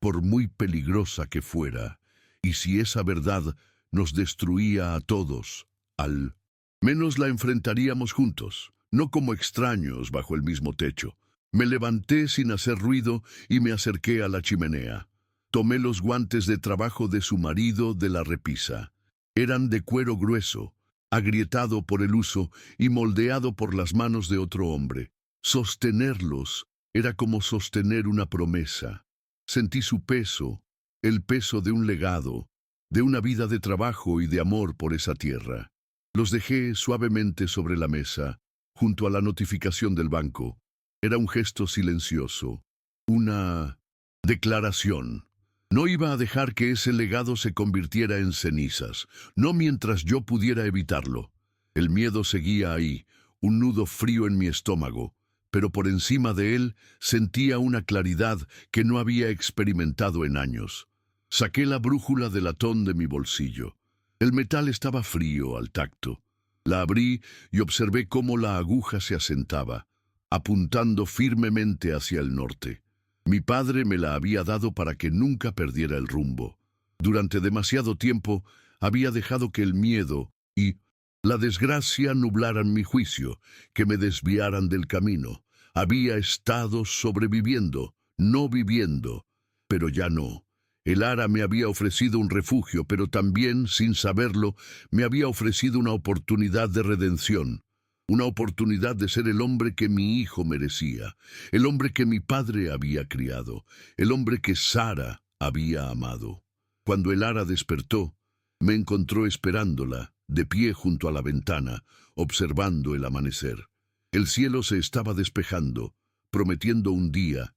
por muy peligrosa que fuera. Y si esa verdad nos destruía a todos, al menos la enfrentaríamos juntos. No como extraños bajo el mismo techo. Me levanté sin hacer ruido y me acerqué a la chimenea. Tomé los guantes de trabajo de su marido de la repisa. Eran de cuero grueso, agrietado por el uso y moldeado por las manos de otro hombre. Sostenerlos era como sostener una promesa. Sentí su peso, el peso de un legado, de una vida de trabajo y de amor por esa tierra. Los dejé suavemente sobre la mesa, junto a la notificación del banco. Era un gesto silencioso, una declaración. No iba a dejar que ese legado se convirtiera en cenizas, no mientras yo pudiera evitarlo. El miedo seguía ahí, un nudo frío en mi estómago, pero por encima de él sentía una claridad que no había experimentado en años. Saqué la brújula de latón de mi bolsillo. El metal estaba frío al tacto. La abrí y observé cómo la aguja se asentaba, apuntando firmemente hacia el norte. Mi padre me la había dado para que nunca perdiera el rumbo. Durante demasiado tiempo había dejado que el miedo y la desgracia nublaran mi juicio, que me desviaran del camino. Había estado sobreviviendo, no viviendo, pero ya no. El Ara me había ofrecido un refugio, pero también, sin saberlo, me había ofrecido una oportunidad de redención. Una oportunidad de ser el hombre que mi hijo merecía, el hombre que mi padre había criado, el hombre que Sara había amado. Cuando el Ara despertó, me encontró esperándola, de pie junto a la ventana, observando el amanecer. El cielo se estaba despejando, prometiendo un día.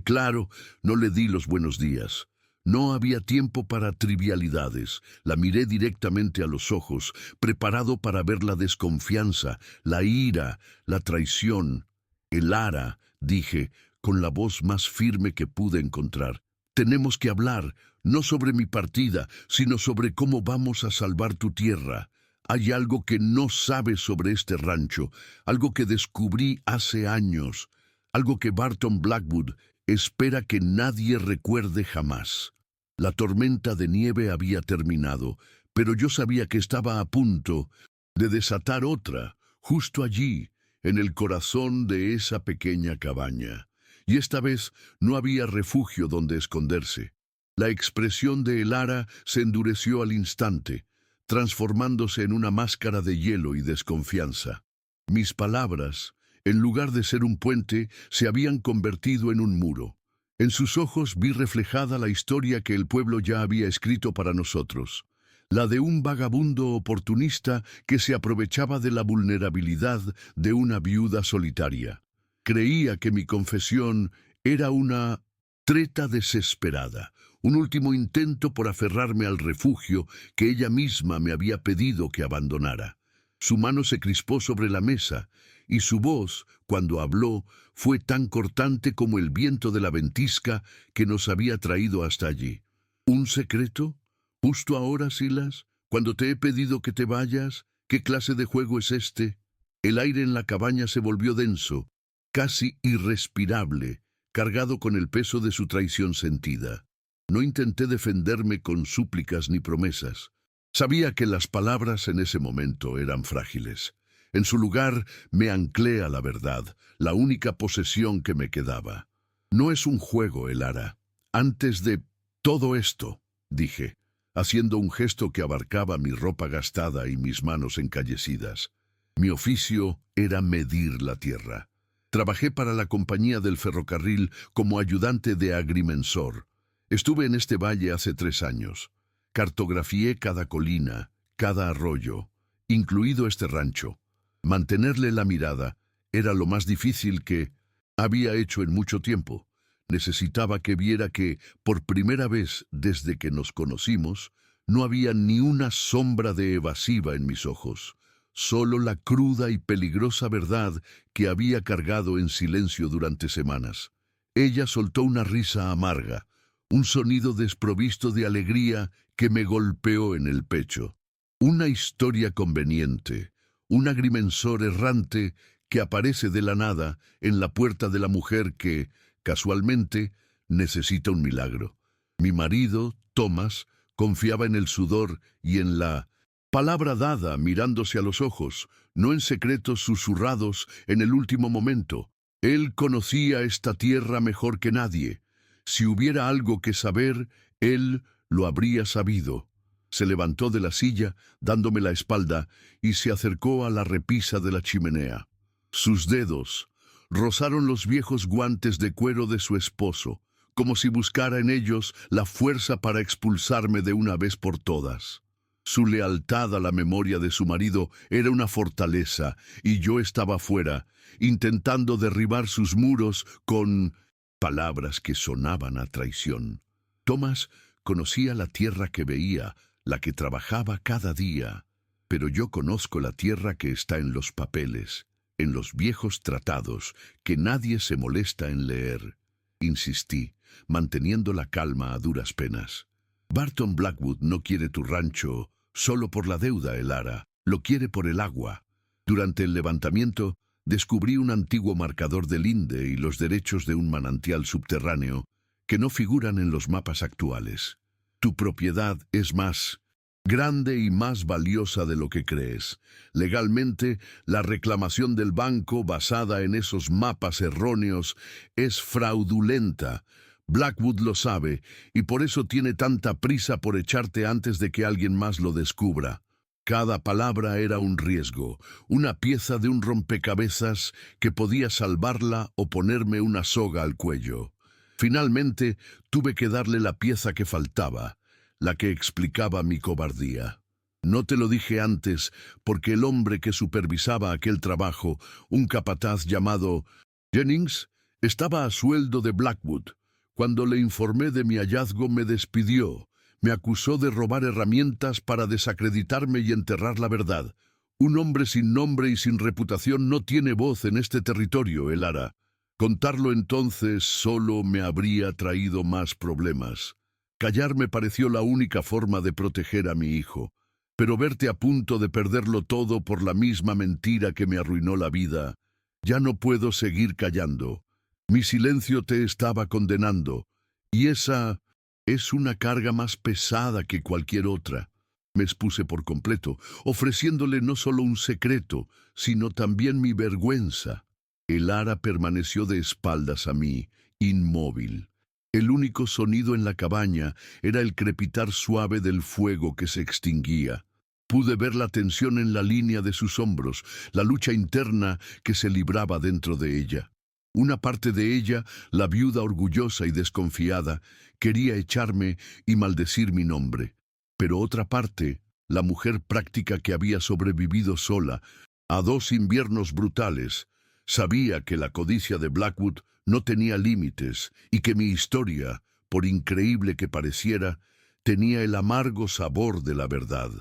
Claro, no le di los buenos días. No había tiempo para trivialidades. La miré directamente a los ojos, preparado para ver la desconfianza, la ira, la traición. El Ara, dije, con la voz más firme que pude encontrar. Tenemos que hablar, no sobre mi partida, sino sobre cómo vamos a salvar tu tierra. Hay algo que no sabes sobre este rancho, algo que descubrí hace años, algo que Barton Blackwood espera que nadie recuerde jamás. La tormenta de nieve había terminado, pero yo sabía que estaba a punto de desatar otra, justo allí, en el corazón de esa pequeña cabaña. Y esta vez no había refugio donde esconderse. La expresión de el Ara se endureció al instante, transformándose en una máscara de hielo y desconfianza. Mis palabras, en lugar de ser un puente, se habían convertido en un muro. En sus ojos vi reflejada la historia que el pueblo ya había escrito para nosotros, la de un vagabundo oportunista que se aprovechaba de la vulnerabilidad de una viuda solitaria. Creía que mi confesión era una treta desesperada, un último intento por aferrarme al refugio que ella misma me había pedido que abandonara. Su mano se crispó sobre la mesa, y su voz, cuando habló, fue tan cortante como el viento de la ventisca que nos había traído hasta allí. ¿Un secreto? ¿Justo ahora, Silas? ¿Cuando te he pedido que te vayas? ¿Qué clase de juego es este? El aire en la cabaña se volvió denso, casi irrespirable, cargado con el peso de su traición sentida. No intenté defenderme con súplicas ni promesas. Sabía que las palabras en ese momento eran frágiles. En su lugar me anclé a la verdad, la única posesión que me quedaba. No es un juego, el Ara. Antes de todo esto, dije, haciendo un gesto que abarcaba mi ropa gastada y mis manos encallecidas. Mi oficio era medir la tierra. Trabajé para la compañía del ferrocarril como ayudante de agrimensor. Estuve en este valle hace 3 años. Cartografié cada colina, cada arroyo, incluido este rancho. Mantenerle la mirada era lo más difícil que había hecho en mucho tiempo. Necesitaba que viera que, por primera vez desde que nos conocimos, no había ni una sombra de evasiva en mis ojos, solo la cruda y peligrosa verdad que había cargado en silencio durante semanas. Ella soltó una risa amarga, un sonido desprovisto de alegría que me golpeó en el pecho. Una historia conveniente, un agrimensor errante que aparece de la nada en la puerta de la mujer que, casualmente, necesita un milagro. Mi marido, Thomas, confiaba en el sudor y en la palabra dada mirándose a los ojos, no en secretos susurrados en el último momento. Él conocía esta tierra mejor que nadie. Si hubiera algo que saber, él lo habría sabido. Se levantó de la silla, dándome la espalda, y se acercó a la repisa de la chimenea. Sus dedos rozaron los viejos guantes de cuero de su esposo, como si buscara en ellos la fuerza para expulsarme de una vez por todas. Su lealtad a la memoria de su marido era una fortaleza, y yo estaba fuera, intentando derribar sus muros con palabras que sonaban a traición. Thomas conocía la tierra que veía, la que trabajaba cada día, pero yo conozco la tierra que está en los papeles, en los viejos tratados, que nadie se molesta en leer. Insistí, manteniendo la calma a duras penas. Barton Blackwood no quiere tu rancho solo por la deuda, el Ara, lo quiere por el agua. Durante el levantamiento, Descubrí un antiguo marcador del Inde y los derechos de un manantial subterráneo que no figuran en los mapas actuales. Tu propiedad es más grande y más valiosa de lo que crees. Legalmente, la reclamación del banco basada en esos mapas erróneos es fraudulenta. Blackwood lo sabe y por eso tiene tanta prisa por echarte antes de que alguien más lo descubra. Cada palabra era un riesgo, una pieza de un rompecabezas que podía salvarla o ponerme una soga al cuello. Finalmente, tuve que darle la pieza que faltaba, la que explicaba mi cobardía. No te lo dije antes, porque el hombre que supervisaba aquel trabajo, un capataz llamado Jennings, estaba a sueldo de Blackwood. Cuando le informé de mi hallazgo me despidió. Me acusó de robar herramientas para desacreditarme y enterrar la verdad. Un hombre sin nombre y sin reputación no tiene voz en este territorio, Elara. Contarlo entonces solo me habría traído más problemas. Callar me pareció la única forma de proteger a mi hijo. Pero verte a punto de perderlo todo por la misma mentira que me arruinó la vida, ya no puedo seguir callando. Mi silencio te estaba condenando, y esa es una carga más pesada que cualquier otra. Me expuse por completo, ofreciéndole no solo un secreto, sino también mi vergüenza. Elara permaneció de espaldas a mí, inmóvil. El único sonido en la cabaña era el crepitar suave del fuego que se extinguía. Pude ver la tensión en la línea de sus hombros, la lucha interna que se libraba dentro de ella. Una parte de ella, la viuda orgullosa y desconfiada, quería echarme y maldecir mi nombre. Pero otra parte, la mujer práctica que había sobrevivido sola a 2 inviernos brutales, sabía que la codicia de Blackwood no tenía límites y que mi historia, por increíble que pareciera, tenía el amargo sabor de la verdad.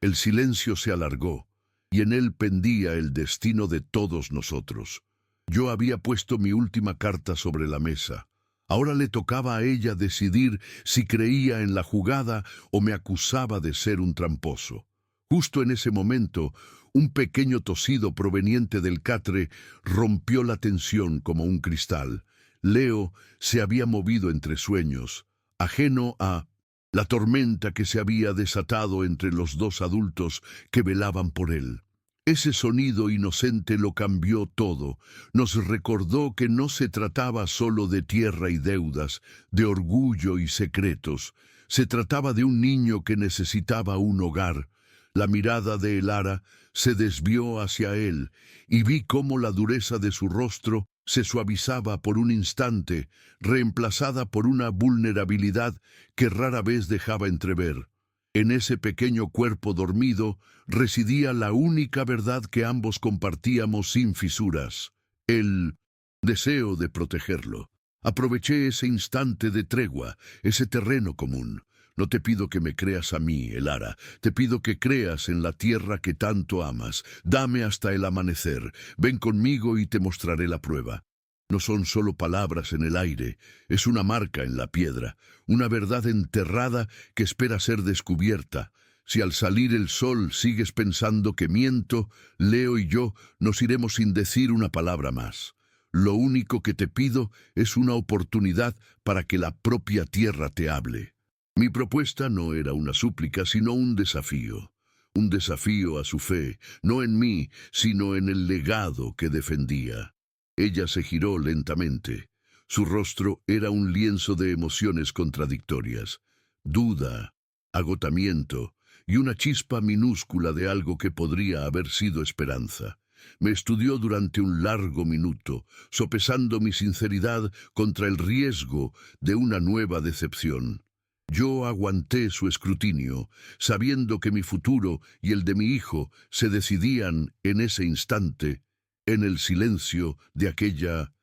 El silencio se alargó, y en él pendía el destino de todos nosotros. Yo había puesto mi última carta sobre la mesa. Ahora le tocaba a ella decidir si creía en la jugada o me acusaba de ser un tramposo. Justo en ese momento, un pequeño tosido proveniente del catre rompió la tensión como un cristal. Leo se había movido entre sueños, ajeno a la tormenta que se había desatado entre los 2 adultos que velaban por él. Ese sonido inocente lo cambió todo. Nos recordó que no se trataba solo de tierra y deudas, de orgullo y secretos. Se trataba de un niño que necesitaba un hogar. La mirada de Elara se desvió hacia él, y vi cómo la dureza de su rostro se suavizaba por un instante, reemplazada por una vulnerabilidad que rara vez dejaba entrever. En ese pequeño cuerpo dormido residía la única verdad que ambos compartíamos sin fisuras: el deseo de protegerlo. Aproveché ese instante de tregua, ese terreno común. No te pido que me creas a mí, Elara. Te pido que creas en la tierra que tanto amas. Dame hasta el amanecer. Ven conmigo y te mostraré la prueba. No son solo palabras en el aire, es una marca en la piedra, una verdad enterrada que espera ser descubierta. Si al salir el sol sigues pensando que miento, Leo y yo nos iremos sin decir una palabra más. Lo único que te pido es una oportunidad para que la propia tierra te hable. Mi propuesta no era una súplica, sino un desafío. Un desafío a su fe, no en mí, sino en el legado que defendía. Ella se giró lentamente. Su rostro era un lienzo de emociones contradictorias. Duda, agotamiento y una chispa minúscula de algo que podría haber sido esperanza. Me estudió durante un largo minuto, sopesando mi sinceridad contra el riesgo de una nueva decepción. Yo aguanté su escrutinio, sabiendo que mi futuro y el de mi hijo se decidían en ese instante, en el silencio de aquella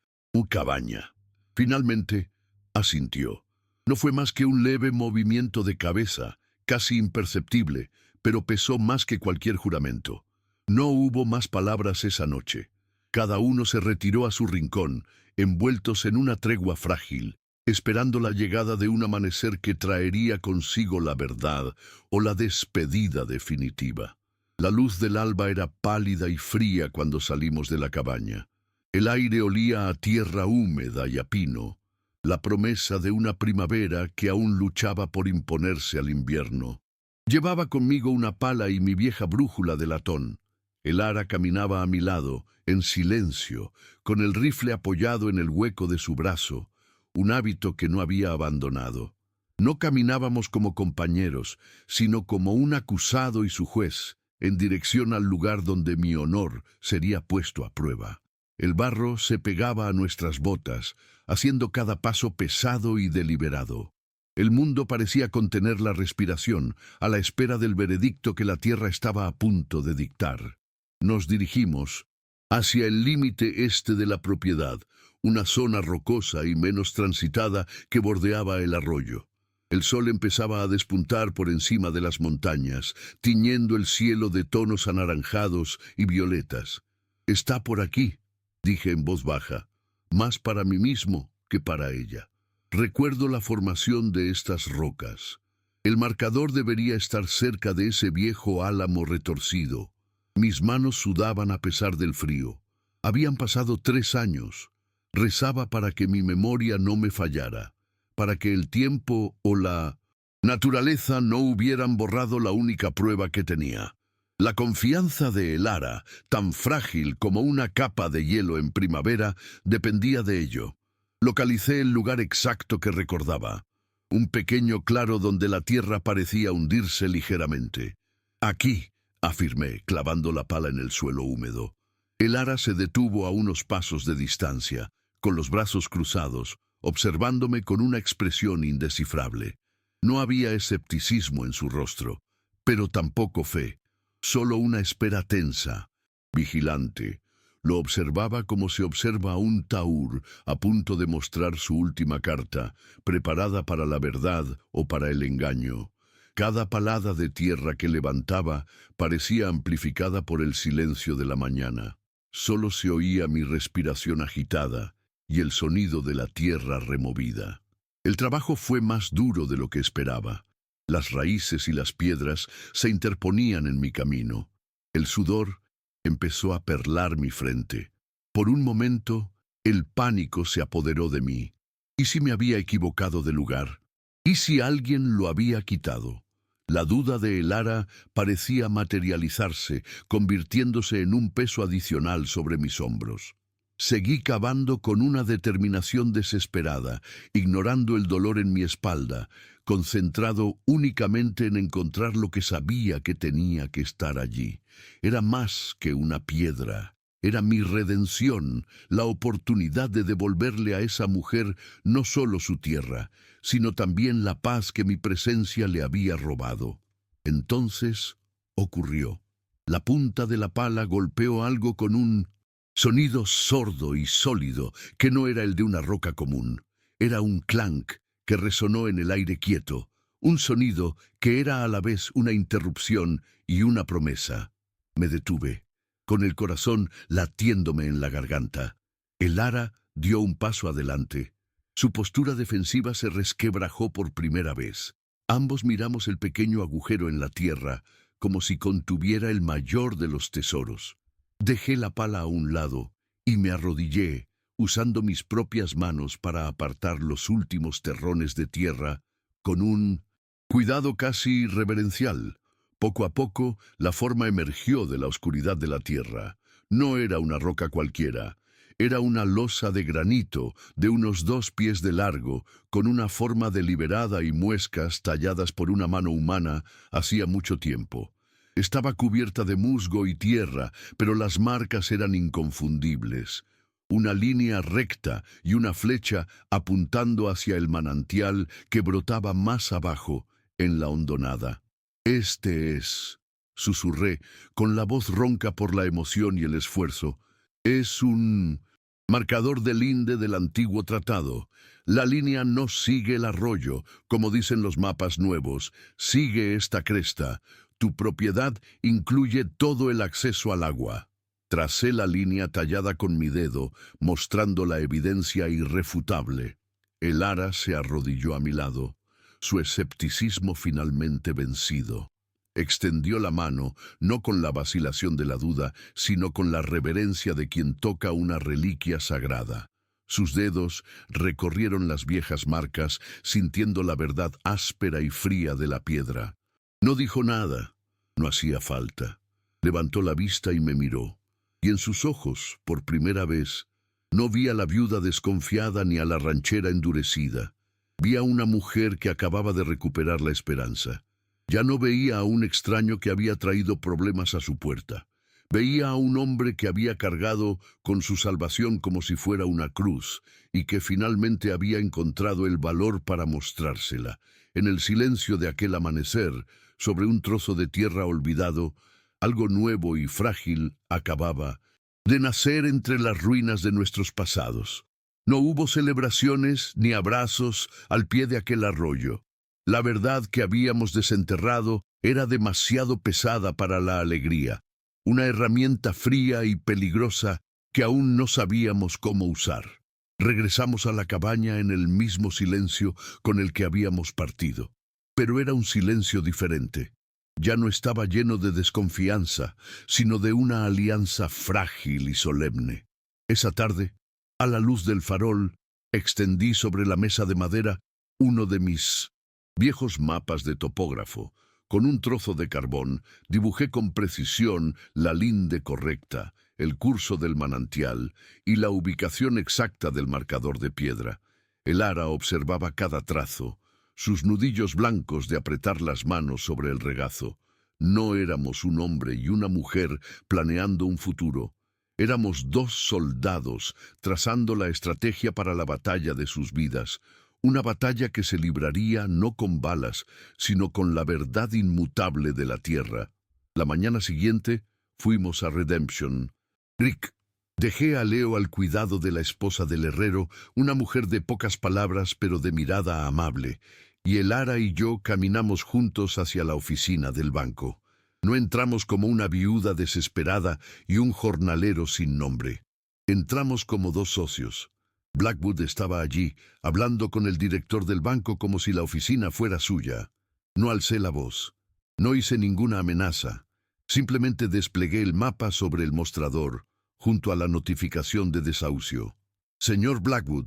cabaña. Finalmente, asintió. No fue más que un leve movimiento de cabeza, casi imperceptible, pero pesó más que cualquier juramento. No hubo más palabras esa noche. Cada uno se retiró a su rincón, envueltos en una tregua frágil, esperando la llegada de un amanecer que traería consigo la verdad o la despedida definitiva. La luz del alba era pálida y fría cuando salimos de la cabaña. El aire olía a tierra húmeda y a pino, la promesa de una primavera que aún luchaba por imponerse al invierno. Llevaba conmigo una pala y mi vieja brújula de latón. El ara caminaba a mi lado, en silencio, con el rifle apoyado en el hueco de su brazo, un hábito que no había abandonado. No caminábamos como compañeros, sino como un acusado y su juez, en dirección al lugar donde mi honor sería puesto a prueba. El barro se pegaba a nuestras botas, haciendo cada paso pesado y deliberado. El mundo parecía contener la respiración, a la espera del veredicto que la tierra estaba a punto de dictar. Nos dirigimos hacia el límite este de la propiedad, una zona rocosa y menos transitada que bordeaba el arroyo. El sol empezaba a despuntar por encima de las montañas, tiñendo el cielo de tonos anaranjados y violetas. «Está por aquí», dije en voz baja, más para mí mismo que para ella. Recuerdo la formación de estas rocas. El marcador debería estar cerca de ese viejo álamo retorcido. Mis manos sudaban a pesar del frío. Habían pasado 3 años. Rezaba para que mi memoria no me fallara, para que el tiempo o la naturaleza no hubieran borrado la única prueba que tenía. La confianza de Elara, tan frágil como una capa de hielo en primavera, dependía de ello. Localicé el lugar exacto que recordaba, un pequeño claro donde la tierra parecía hundirse ligeramente. «Aquí», afirmé, clavando la pala en el suelo húmedo. Elara se detuvo a unos pasos de distancia, con los brazos cruzados, observándome con una expresión indescifrable. No había escepticismo en su rostro, pero tampoco fe, solo una espera tensa, vigilante. Lo observaba como se observa a un taur a punto de mostrar su última carta, preparada para la verdad o para el engaño. Cada palada de tierra que levantaba parecía amplificada por el silencio de la mañana. Solo se oía mi respiración agitada y el sonido de la tierra removida. El trabajo fue más duro de lo que esperaba. Las raíces y las piedras se interponían en mi camino. El sudor empezó a perlar mi frente. Por un momento, el pánico se apoderó de mí. ¿Y si me había equivocado de lugar? ¿Y si alguien lo había quitado? La duda de Elara parecía materializarse, convirtiéndose en un peso adicional sobre mis hombros. Seguí cavando con una determinación desesperada, ignorando el dolor en mi espalda, concentrado únicamente en encontrar lo que sabía que tenía que estar allí. Era más que una piedra. Era mi redención, la oportunidad de devolverle a esa mujer no solo su tierra, sino también la paz que mi presencia le había robado. Entonces ocurrió. La punta de la pala golpeó algo con un sonido sordo y sólido que no era el de una roca común. Era un clank que resonó en el aire quieto, un sonido que era a la vez una interrupción y una promesa. Me detuve, con el corazón latiéndome en la garganta. Elara dio un paso adelante. Su postura defensiva se resquebrajó por primera vez. Ambos miramos el pequeño agujero en la tierra, como si contuviera el mayor de los tesoros. Dejé la pala a un lado y me arrodillé, usando mis propias manos para apartar los últimos terrones de tierra, con un cuidado casi reverencial. Poco a poco, la forma emergió de la oscuridad de la tierra. No era una roca cualquiera. Era una losa de granito de unos 2 pies de largo, con una forma deliberada y muescas talladas por una mano humana hacía mucho tiempo. Estaba cubierta de musgo y tierra, pero las marcas eran inconfundibles. Una línea recta y una flecha apuntando hacia el manantial que brotaba más abajo, en la hondonada. «Este es», susurré, con la voz ronca por la emoción y el esfuerzo, «es un marcador del linde del antiguo tratado. La línea no sigue el arroyo, como dicen los mapas nuevos, sigue esta cresta. Tu propiedad incluye todo el acceso al agua». Tracé la línea tallada con mi dedo, mostrando la evidencia irrefutable. Elara se arrodilló a mi lado, su escepticismo finalmente vencido. Extendió la mano, no con la vacilación de la duda, sino con la reverencia de quien toca una reliquia sagrada. Sus dedos recorrieron las viejas marcas, sintiendo la verdad áspera y fría de la piedra. No dijo nada, no hacía falta. Levantó la vista y me miró, y en sus ojos, por primera vez, no vi a la viuda desconfiada ni a la ranchera endurecida. Vi a una mujer que acababa de recuperar la esperanza. Ya no veía a un extraño que había traído problemas a su puerta. Veía a un hombre que había cargado con su salvación como si fuera una cruz, y que finalmente había encontrado el valor para mostrársela. En el silencio de aquel amanecer, sobre un trozo de tierra olvidado, algo nuevo y frágil acababa de nacer entre las ruinas de nuestros pasados. No hubo celebraciones ni abrazos al pie de aquel arroyo. La verdad que habíamos desenterrado era demasiado pesada para la alegría, una herramienta fría y peligrosa que aún no sabíamos cómo usar. Regresamos a la cabaña en el mismo silencio con el que habíamos partido, pero era un silencio diferente. Ya no estaba lleno de desconfianza, sino de una alianza frágil y solemne. Esa tarde, a la luz del farol, extendí sobre la mesa de madera uno de mis viejos mapas de topógrafo. Con un trozo de carbón dibujé con precisión la linde correcta, el curso del manantial y la ubicación exacta del marcador de piedra. El ara observaba cada trazo, sus nudillos blancos de apretar las manos sobre el regazo. No éramos un hombre y una mujer planeando un futuro. Éramos dos soldados trazando la estrategia para la batalla de sus vidas. Una batalla que se libraría no con balas, sino con la verdad inmutable de la tierra. La mañana siguiente fuimos a Redemption. Rick, dejé a Leo al cuidado de la esposa del herrero, una mujer de pocas palabras pero de mirada amable, y el ara y yo caminamos juntos hacia la oficina del banco. No entramos como una viuda desesperada y un jornalero sin nombre. Entramos como dos socios. Blackwood estaba allí, hablando con el director del banco como si la oficina fuera suya. No alcé la voz. No hice ninguna amenaza. Simplemente desplegué el mapa sobre el mostrador, junto a la notificación de desahucio. Señor Blackwood,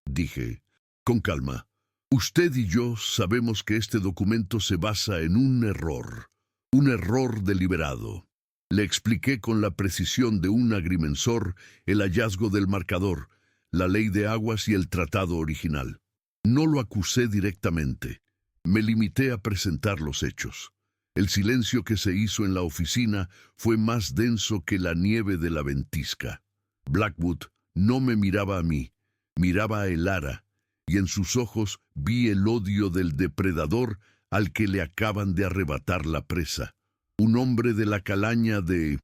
dije, con calma, usted y yo sabemos que este documento se basa en un error deliberado. Le expliqué con la precisión de un agrimensor el hallazgo del marcador, la ley de aguas y el tratado original. No lo acusé directamente. Me limité a presentar los hechos. El silencio que se hizo en la oficina fue más denso que la nieve de la ventisca. Blackwood no me miraba a mí, miraba a el ara, y en sus ojos vi el odio del depredador al que le acaban de arrebatar la presa. Un hombre de la calaña de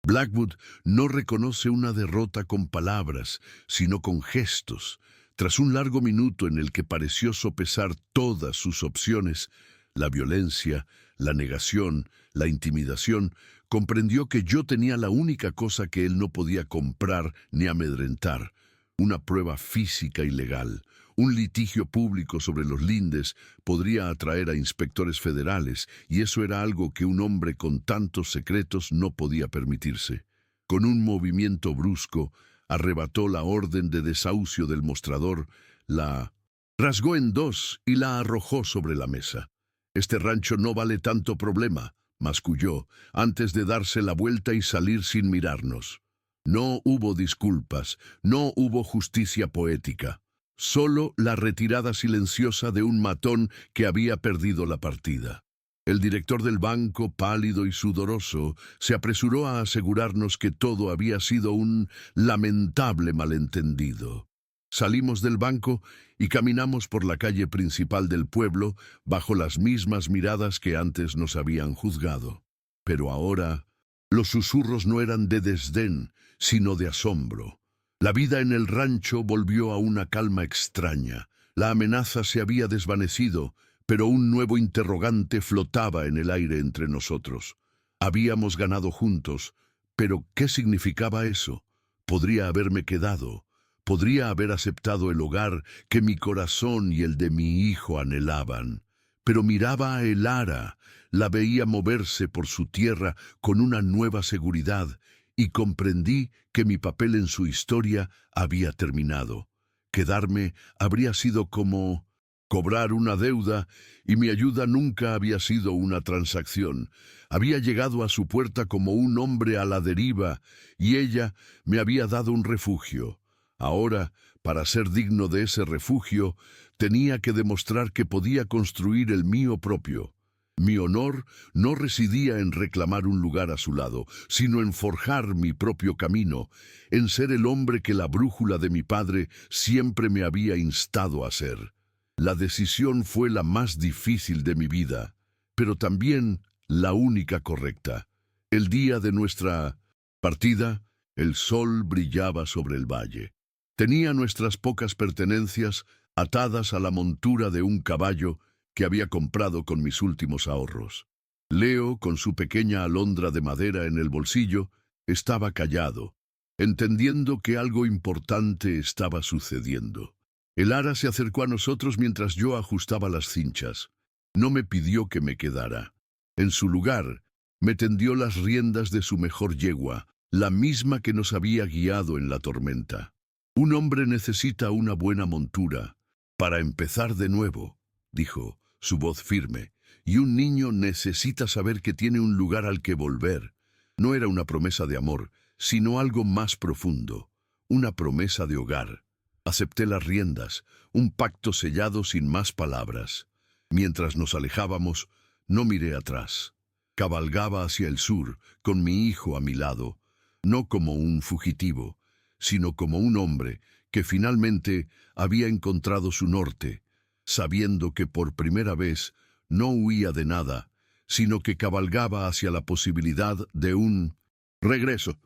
Blackwood no reconoce una derrota con palabras, sino con gestos. Tras un largo minuto en el que pareció sopesar todas sus opciones, la violencia, la negación, la intimidación, comprendió que yo tenía la única cosa que él no podía comprar ni amedrentar, una prueba física y legal. Un litigio público sobre los lindes podría atraer a inspectores federales, y eso era algo que un hombre con tantos secretos no podía permitirse. Con un movimiento brusco, arrebató la orden de desahucio del mostrador, la rasgó en dos y la arrojó sobre la mesa. Este rancho no vale tanto problema, masculló, antes de darse la vuelta y salir sin mirarnos. No hubo disculpas, no hubo justicia poética. Solo la retirada silenciosa de un matón que había perdido la partida. El director del banco, pálido y sudoroso, se apresuró a asegurarnos que todo había sido un lamentable malentendido. Salimos del banco y caminamos por la calle principal del pueblo bajo las mismas miradas que antes nos habían juzgado. Pero ahora, los susurros no eran de desdén, sino de asombro. La vida en el rancho volvió a una calma extraña. La amenaza se había desvanecido, pero un nuevo interrogante flotaba en el aire entre nosotros. Habíamos ganado juntos, pero ¿qué significaba eso? Podría haberme quedado. Podría haber aceptado el hogar que mi corazón y el de mi hijo anhelaban. pero miraba a el ara, la veía moverse por su tierra con una nueva seguridad, y comprendí que mi papel en su historia había terminado. Quedarme habría sido como cobrar una deuda, y mi ayuda nunca había sido una transacción. Había llegado a su puerta como un hombre a la deriva, y ella me había dado un refugio. Ahora, para ser digno de ese refugio, tenía que demostrar que podía construir el mío propio. Mi honor no residía en reclamar un lugar a su lado, sino en forjar mi propio camino, en ser el hombre que la brújula de mi padre siempre me había instado a ser. La decisión fue la más difícil de mi vida, pero también la única correcta. El día de nuestra partida, el sol brillaba sobre el valle. Tenía nuestras pocas pertenencias atadas a la montura de un caballo que había comprado con mis últimos ahorros. Leo, con su pequeña alondra de madera en el bolsillo, estaba callado, entendiendo que algo importante estaba sucediendo. El ara se acercó a nosotros mientras yo ajustaba las cinchas. No me pidió que me quedara. En su lugar, me tendió las riendas de su mejor yegua, la misma que nos había guiado en la tormenta. Un hombre necesita una buena montura para empezar de nuevo, dijo, su voz firme, y un niño necesita saber que tiene un lugar al que volver. No era una promesa de amor, sino algo más profundo, una promesa de hogar. Acepté las riendas, un pacto sellado sin más palabras. Mientras nos alejábamos, no miré atrás. Cabalgaba hacia el sur, con mi hijo a mi lado, no como un fugitivo, sino como un hombre que finalmente había encontrado su norte, sabiendo que por primera vez no huía de nada, sino que cabalgaba hacia la posibilidad de un regreso.